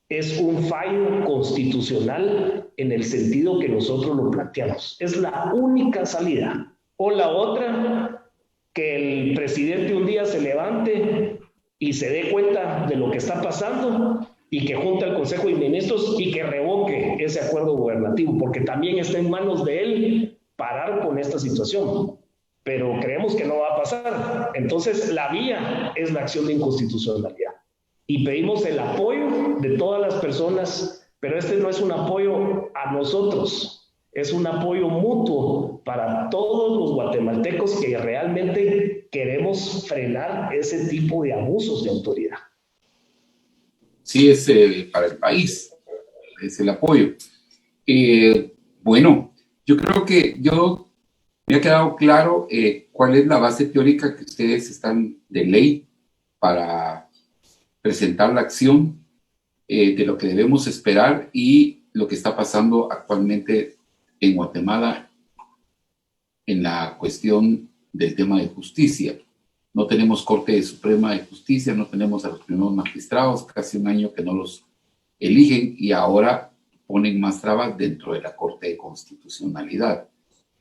es un fallo constitucional en el sentido que nosotros lo planteamos. Es la única salida. O la otra, que el presidente un día se levante y se dé cuenta de lo que está pasando y que junte al Consejo de Ministros y que revoque ese acuerdo gubernativo, porque también está en manos de él parar con esta situación. Pero creemos que no va a pasar. Entonces, la vía es la acción de inconstitucionalidad. Y pedimos el apoyo de todas las personas, pero este no es un apoyo a nosotros, es un apoyo mutuo para todos los guatemaltecos que realmente queremos frenar ese tipo de abusos de autoridad. Sí, es para el país, es el apoyo. Bueno, yo creo que yo Me ha quedado claro cuál es la base teórica que ustedes están de ley para presentar la acción de lo que debemos esperar y lo que está pasando actualmente en Guatemala en la cuestión del tema de justicia. No tenemos Corte Suprema de Justicia, no tenemos a los primeros magistrados, casi un año que no los eligen y ahora ponen más trabas dentro de la Corte de Constitucionalidad.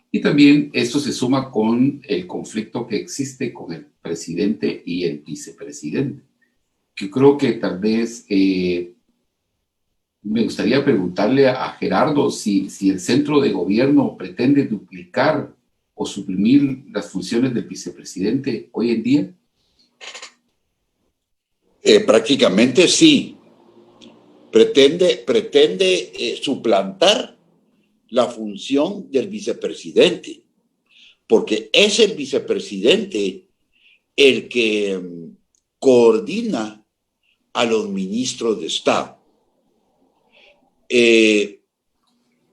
Y también esto se suma con el conflicto que existe con el presidente y el vicepresidente. Yo creo que tal vez me gustaría preguntarle a Gerardo si el centro de gobierno pretende duplicar o suprimir las funciones del vicepresidente hoy en día. Prácticamente sí. Pretende suplantar la función del vicepresidente, porque es el vicepresidente el que coordina a los ministros de Estado.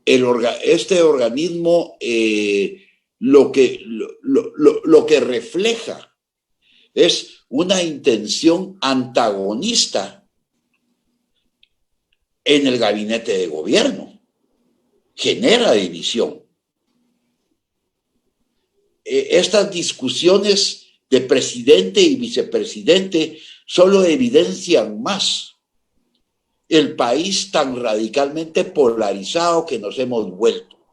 Este organismo lo que refleja es una intención antagonista en el gabinete de gobierno. Genera división. Estas discusiones de presidente y vicepresidente solo evidencian más el país tan radicalmente polarizado que nos hemos vuelto.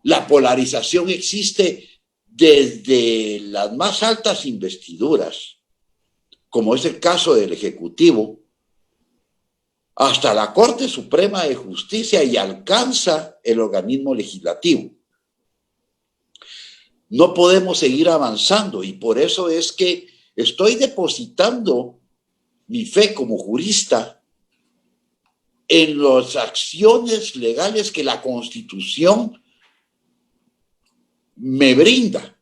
La polarización existe desde las más altas investiduras, como es el caso del Ejecutivo, hasta la Corte Suprema de Justicia y alcanza el organismo legislativo. No podemos seguir avanzando y por eso es que estoy depositando mi fe como jurista en las acciones legales que la Constitución me brinda.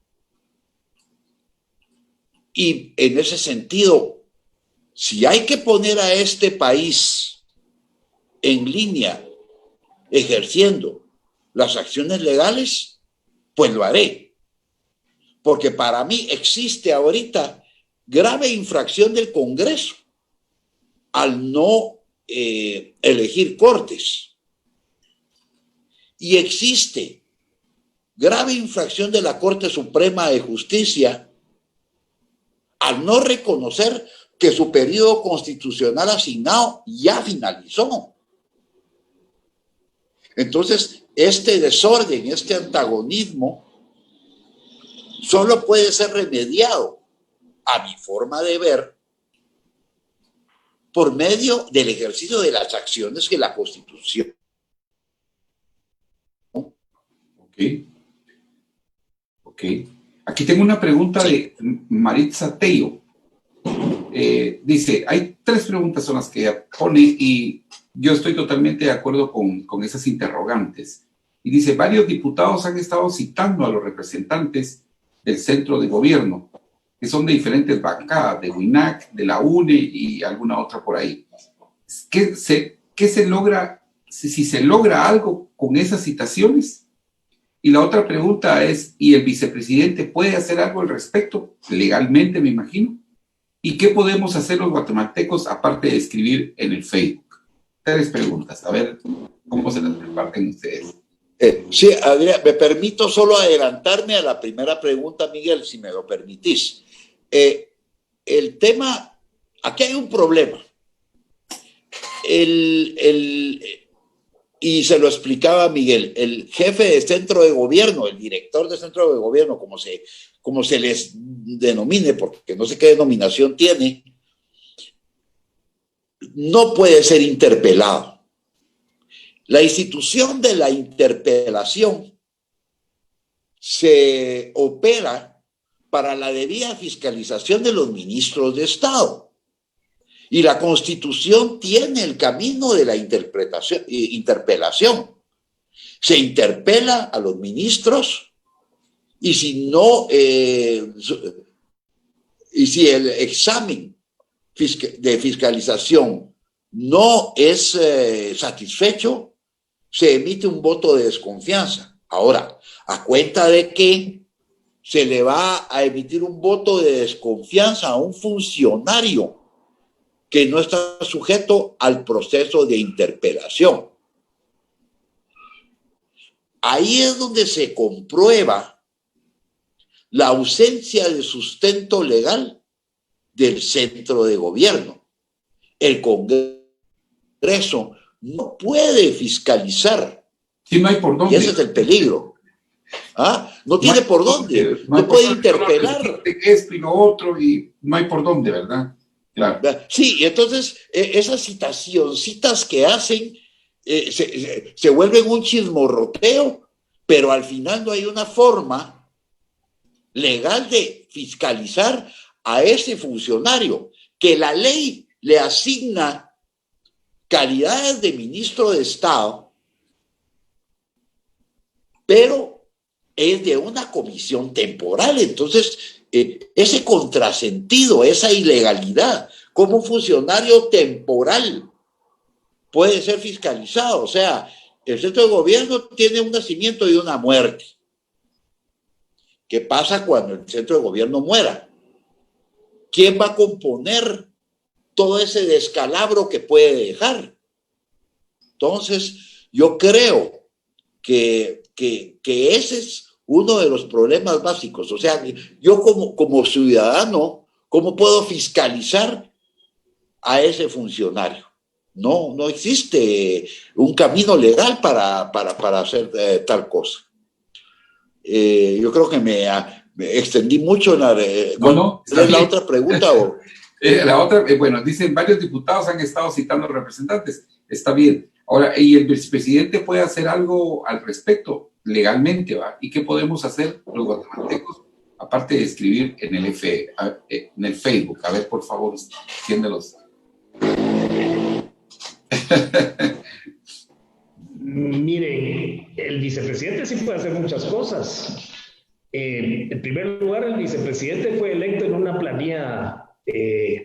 Y en ese sentido, si hay que poner a este país en línea ejerciendo las acciones legales, pues lo haré. Porque para mí existe ahorita grave infracción del Congreso al no elegir cortes. Y existe grave infracción de la Corte Suprema de Justicia al no reconocer que su periodo constitucional asignado ya finalizó. Entonces, este desorden, este antagonismo, solo puede ser remediado, a mi forma de ver, por medio del ejercicio de las acciones que la Constitución. Ok. Aquí tengo una pregunta de Maritza Tello. Dice, hay 3 preguntas son las que ella pone y yo estoy totalmente de acuerdo con esas interrogantes. Y dice, varios diputados han estado citando a los representantes del centro de gobierno, que son de diferentes bancadas, de WINAC, de la UNE y alguna otra por ahí. ¿Qué se logra, si se logra algo con esas citaciones? Y la otra pregunta es, ¿y el vicepresidente puede hacer algo al respecto? Legalmente, me imagino. ¿Y qué podemos hacer los guatemaltecos aparte de escribir en el Facebook? 3 preguntas, a ver cómo se las reparten ustedes. Sí, Adrián, me permito solo adelantarme a la primera pregunta, Miguel, si me lo permitís. El tema, aquí hay un problema. Y se lo explicaba Miguel, el jefe de centro de gobierno, el director de centro de gobierno, como se les denomine, porque no sé qué denominación tiene, no puede ser interpelado. La institución de la interpelación se opera para la debida fiscalización de los ministros de Estado. Y la Constitución tiene el camino de la interpelación. Se interpela a los ministros y si el examen de fiscalización no es satisfecho, se emite un voto de desconfianza. Ahora, a cuenta de que se le va a emitir un voto de desconfianza a un funcionario que no está sujeto al proceso de interpelación. Ahí es donde se comprueba la ausencia de sustento legal del centro de gobierno. El Congreso no puede fiscalizar. Sí, no hay por dónde. Y ese es el peligro. ¿Ah? No tiene por dónde. No puede interpelar. Esto y lo otro, y no hay por dónde, ¿verdad? Claro. Sí, entonces esas citacioncitas que hacen se vuelven un chismorroteo, pero al final no hay una forma legal de fiscalizar a ese funcionario que la ley le asigna calidades de ministro de Estado, pero es de una comisión temporal. Entonces, ese contrasentido, esa ilegalidad, como un funcionario temporal puede ser fiscalizado. O sea, el centro de gobierno tiene un nacimiento y una muerte. ¿Qué pasa cuando el centro de gobierno muera? ¿Quién va a componer todo ese descalabro que puede dejar? Entonces, yo creo que ese es uno de los problemas básicos. O sea, yo como ciudadano, ¿cómo puedo fiscalizar a ese funcionario? No existe un camino legal para hacer tal cosa. Yo creo que me extendí mucho en la... No, ¿Cuál es la otra pregunta? La otra, bueno, dicen, varios diputados han estado citando representantes. Está bien. Ahora, ¿y el vicepresidente puede hacer algo al respecto legalmente, va? ¿Y qué podemos hacer los guatemaltecos, aparte de escribir en el Facebook? A ver, por favor, extiéndelos. Miren, el vicepresidente sí puede hacer muchas cosas. En primer lugar, el vicepresidente fue electo en una planilla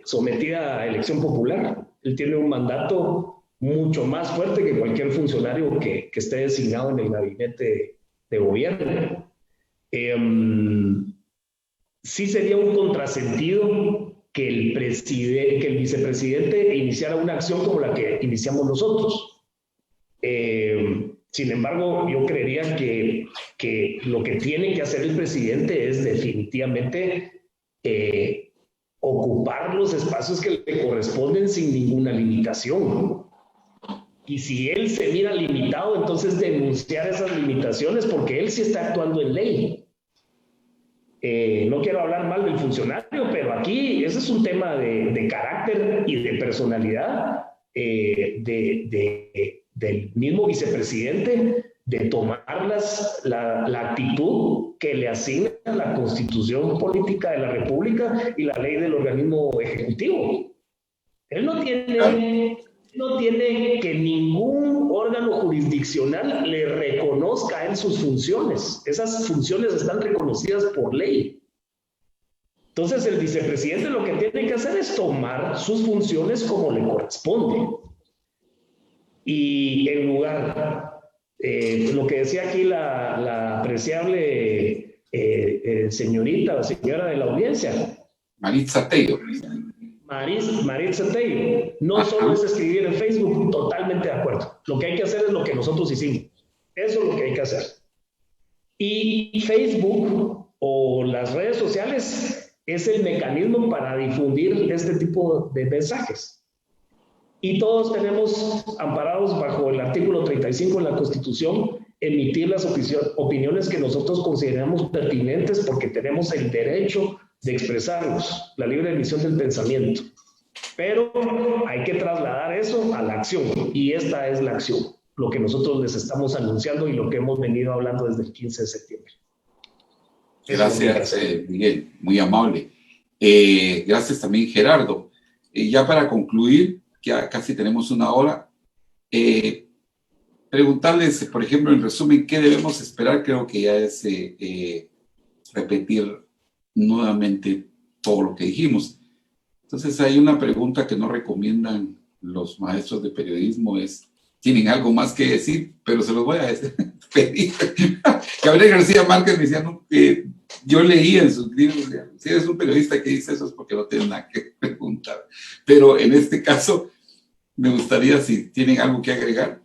sometida a elección popular. Él tiene un mandato mucho más fuerte que cualquier funcionario que esté designado en el gabinete de gobierno. Sí sería un contrasentido que el vicepresidente iniciara una acción como la que iniciamos nosotros. Sin embargo, yo creería que lo que tiene que hacer el presidente es definitivamente ocupar los espacios que le corresponden sin ninguna limitación. Y si él se mira limitado, entonces denunciar esas limitaciones, porque él sí está actuando en ley. No quiero hablar mal del funcionario, pero aquí ese es un tema de carácter y de personalidad del mismo vicepresidente, de tomar la actitud que le asigna la Constitución Política de la República y la ley del organismo ejecutivo. Él no tiene que ningún órgano jurisdiccional le reconozca a él sus funciones. Esas funciones están reconocidas por ley. Entonces el vicepresidente lo que tiene que hacer es tomar sus funciones como le corresponde. Y en lugar, lo que decía aquí la apreciable señorita o señora de la audiencia, Maritza Tello. Maritza Tello, no solo es escribir en Facebook, totalmente de acuerdo. Lo que hay que hacer es lo que nosotros hicimos. Eso es lo que hay que hacer. Y Facebook o las redes sociales es el mecanismo para difundir este tipo de mensajes. Y todos tenemos, amparados bajo el artículo 35 de la Constitución, emitir las opiniones que nosotros consideramos pertinentes porque tenemos el derecho de expresarnos, la libre emisión del pensamiento. Pero hay que trasladar eso a la acción, y esta es la acción, lo que nosotros les estamos anunciando y lo que hemos venido hablando desde el 15 de septiembre. Gracias, Miguel, muy amable. Gracias también, Gerardo. Ya para concluir, ya casi tenemos una hora, preguntarles, por ejemplo, en resumen, ¿qué debemos esperar? Creo que ya es repetir nuevamente todo lo que dijimos. Entonces hay una pregunta que no recomiendan los maestros de periodismo, tienen algo más que decir, pero se los voy a decir. Gabriel García Márquez me decía, no, yo leía en sus libros, si eres un periodista que dice eso es porque no tiene nada que preguntar. Pero en este caso, me gustaría si tienen algo que agregar.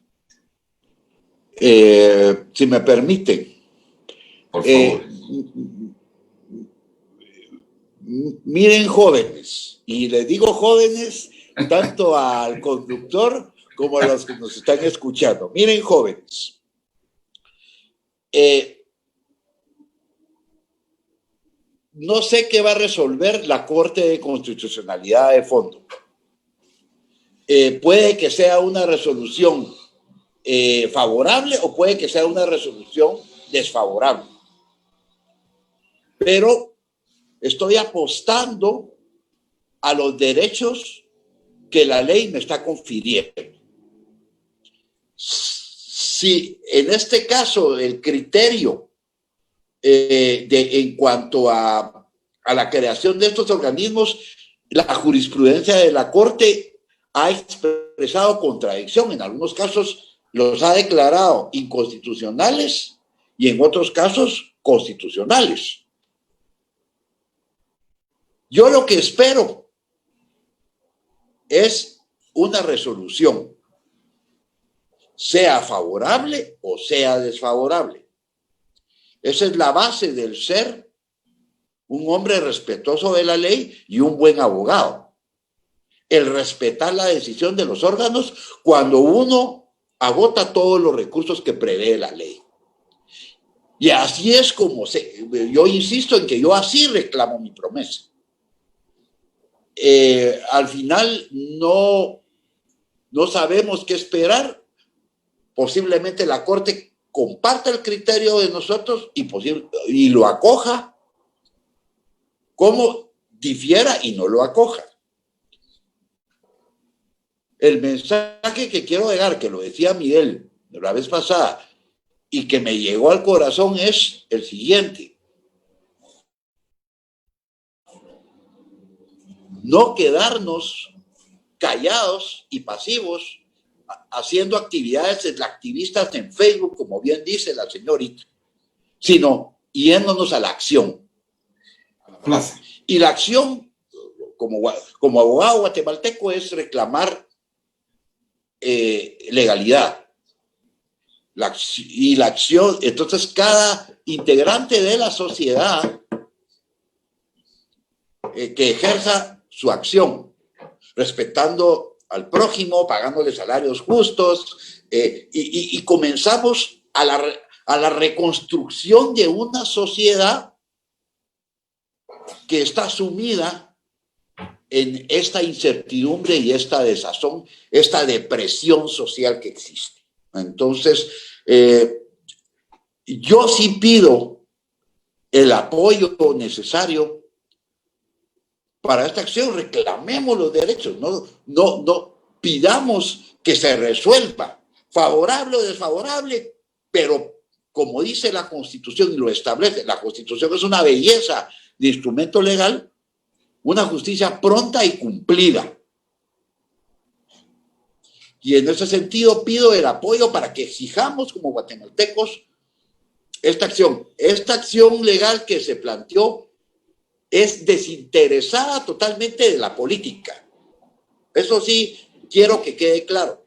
Si me permiten. Por favor. Miren, jóvenes, y les digo jóvenes tanto al conductor como a los que nos están escuchando. Miren, jóvenes, no sé qué va a resolver la Corte de Constitucionalidad de fondo. Puede que sea una resolución favorable o puede que sea una resolución desfavorable. Pero estoy apostando a los derechos que la ley me está confiriendo. Si en este caso el criterio en cuanto a la creación de estos organismos, la jurisprudencia de la Corte ha expresado contradicción. En algunos casos los ha declarado inconstitucionales y en otros casos constitucionales. Yo lo que espero es una resolución, sea favorable o sea desfavorable. Esa es la base del ser un hombre respetuoso de la ley y un buen abogado. El respetar la decisión de los órganos cuando uno agota todos los recursos que prevé la ley. Y así es como yo insisto en que yo así reclamo mi promesa. Al final no sabemos qué esperar. Posiblemente la Corte comparta el criterio de nosotros y lo acoja, como difiera y no lo acoja. El mensaje que quiero dejar, que lo decía Miguel la vez pasada y que me llegó al corazón, es el siguiente: no quedarnos callados y pasivos haciendo actividades activistas en Facebook, como bien dice la señorita, sino yéndonos a la acción. Y la acción, como abogado guatemalteco, es reclamar legalidad. Y la acción, entonces cada integrante de la sociedad que ejerza su acción, respetando al prójimo, pagándole salarios justos, y comenzamos a la reconstrucción de una sociedad que está sumida en esta incertidumbre y esta desazón, esta depresión social que existe. Entonces, yo sí pido el apoyo necesario para esta acción. Reclamemos los derechos, no pidamos que se resuelva, favorable o desfavorable, pero como dice la Constitución y lo establece, la Constitución es una belleza de instrumento legal, una justicia pronta y cumplida. Y en ese sentido pido el apoyo para que exijamos como guatemaltecos esta acción. Esta acción legal que se planteó es desinteresada totalmente de la política. Eso sí, quiero que quede claro.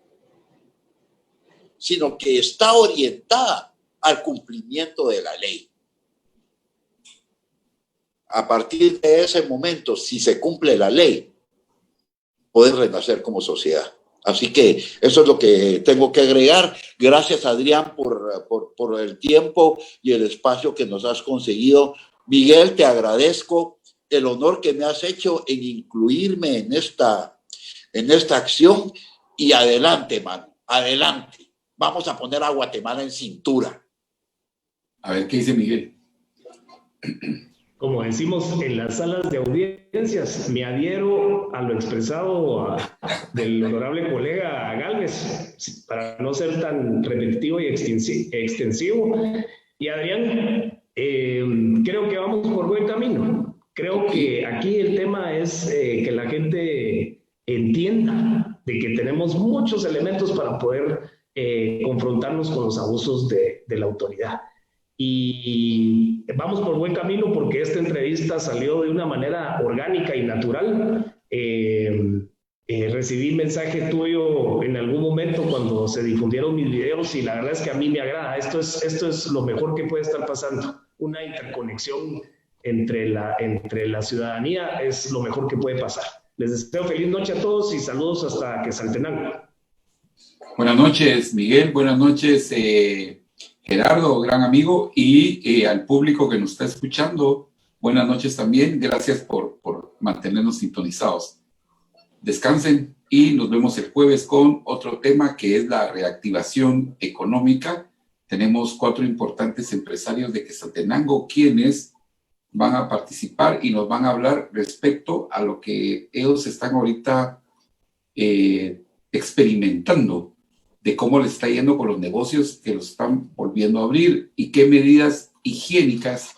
Sino que está orientada al cumplimiento de la ley. A partir de ese momento, si se cumple la ley, poder renacer como sociedad. Así que eso es lo que tengo que agregar. Gracias, Adrián, por el tiempo y el espacio que nos has conseguido. Miguel, te agradezco el honor que me has hecho en incluirme en esta acción. Y adelante, mano, adelante. Vamos a poner a Guatemala en cintura. A ver, ¿qué dice Miguel? Como decimos en las salas de audiencias, me adhiero a lo expresado del honorable colega Gálvez, para no ser tan repetitivo y extensivo. Y Adrián, creo que vamos por buen camino. Creo que aquí el tema es que la gente entienda de que tenemos muchos elementos para poder confrontarnos con los abusos de la autoridad. Y vamos por buen camino porque esta entrevista salió de una manera orgánica y natural. Recibí mensaje tuyo en algún momento cuando se difundieron mis videos y la verdad es que a mí me agrada. Esto es lo mejor que puede estar pasando. Una interconexión entre la ciudadanía es lo mejor que puede pasar. Les deseo feliz noche a todos y saludos hasta Quetzaltenango. Buenas noches, Miguel. Buenas noches, Gerardo, gran amigo, y al público que nos está escuchando. Buenas noches también. Gracias por mantenernos sintonizados. Descansen y nos vemos el jueves con otro tema que es la reactivación económica. Tenemos 4 importantes empresarios de Quetzaltenango quienes van a participar y nos van a hablar respecto a lo que ellos están ahorita experimentando, de cómo les está yendo con los negocios que los están volviendo a abrir y qué medidas higiénicas,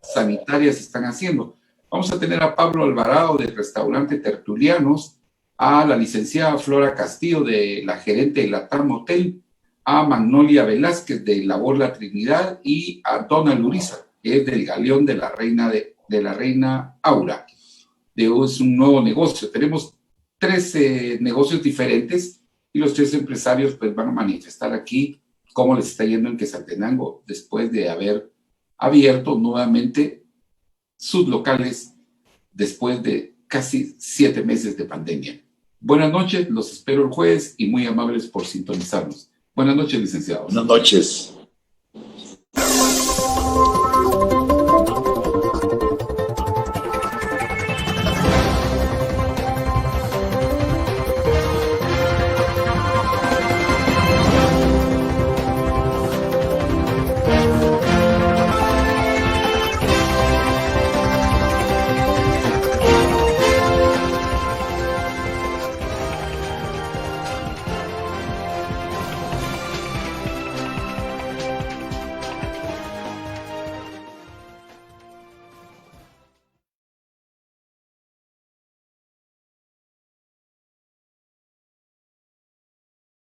sanitarias están haciendo. Vamos a tener a Pablo Alvarado del restaurante Tertulianos, a la licenciada Flora Castillo, de la gerente de Latam Hotel, a Magnolia Velázquez de Labor La Trinidad y a Donald Uriza, que es del Galeón de la Reina Aura. Es un nuevo negocio. Tenemos 13 negocios diferentes y los 3 empresarios pues van a manifestar aquí cómo les está yendo en Quetzaltenango después de haber abierto nuevamente sus locales después de casi 7 meses de pandemia. Buenas noches, los espero el jueves y muy amables por sintonizarnos. Buenas noches, licenciados. Buenas noches.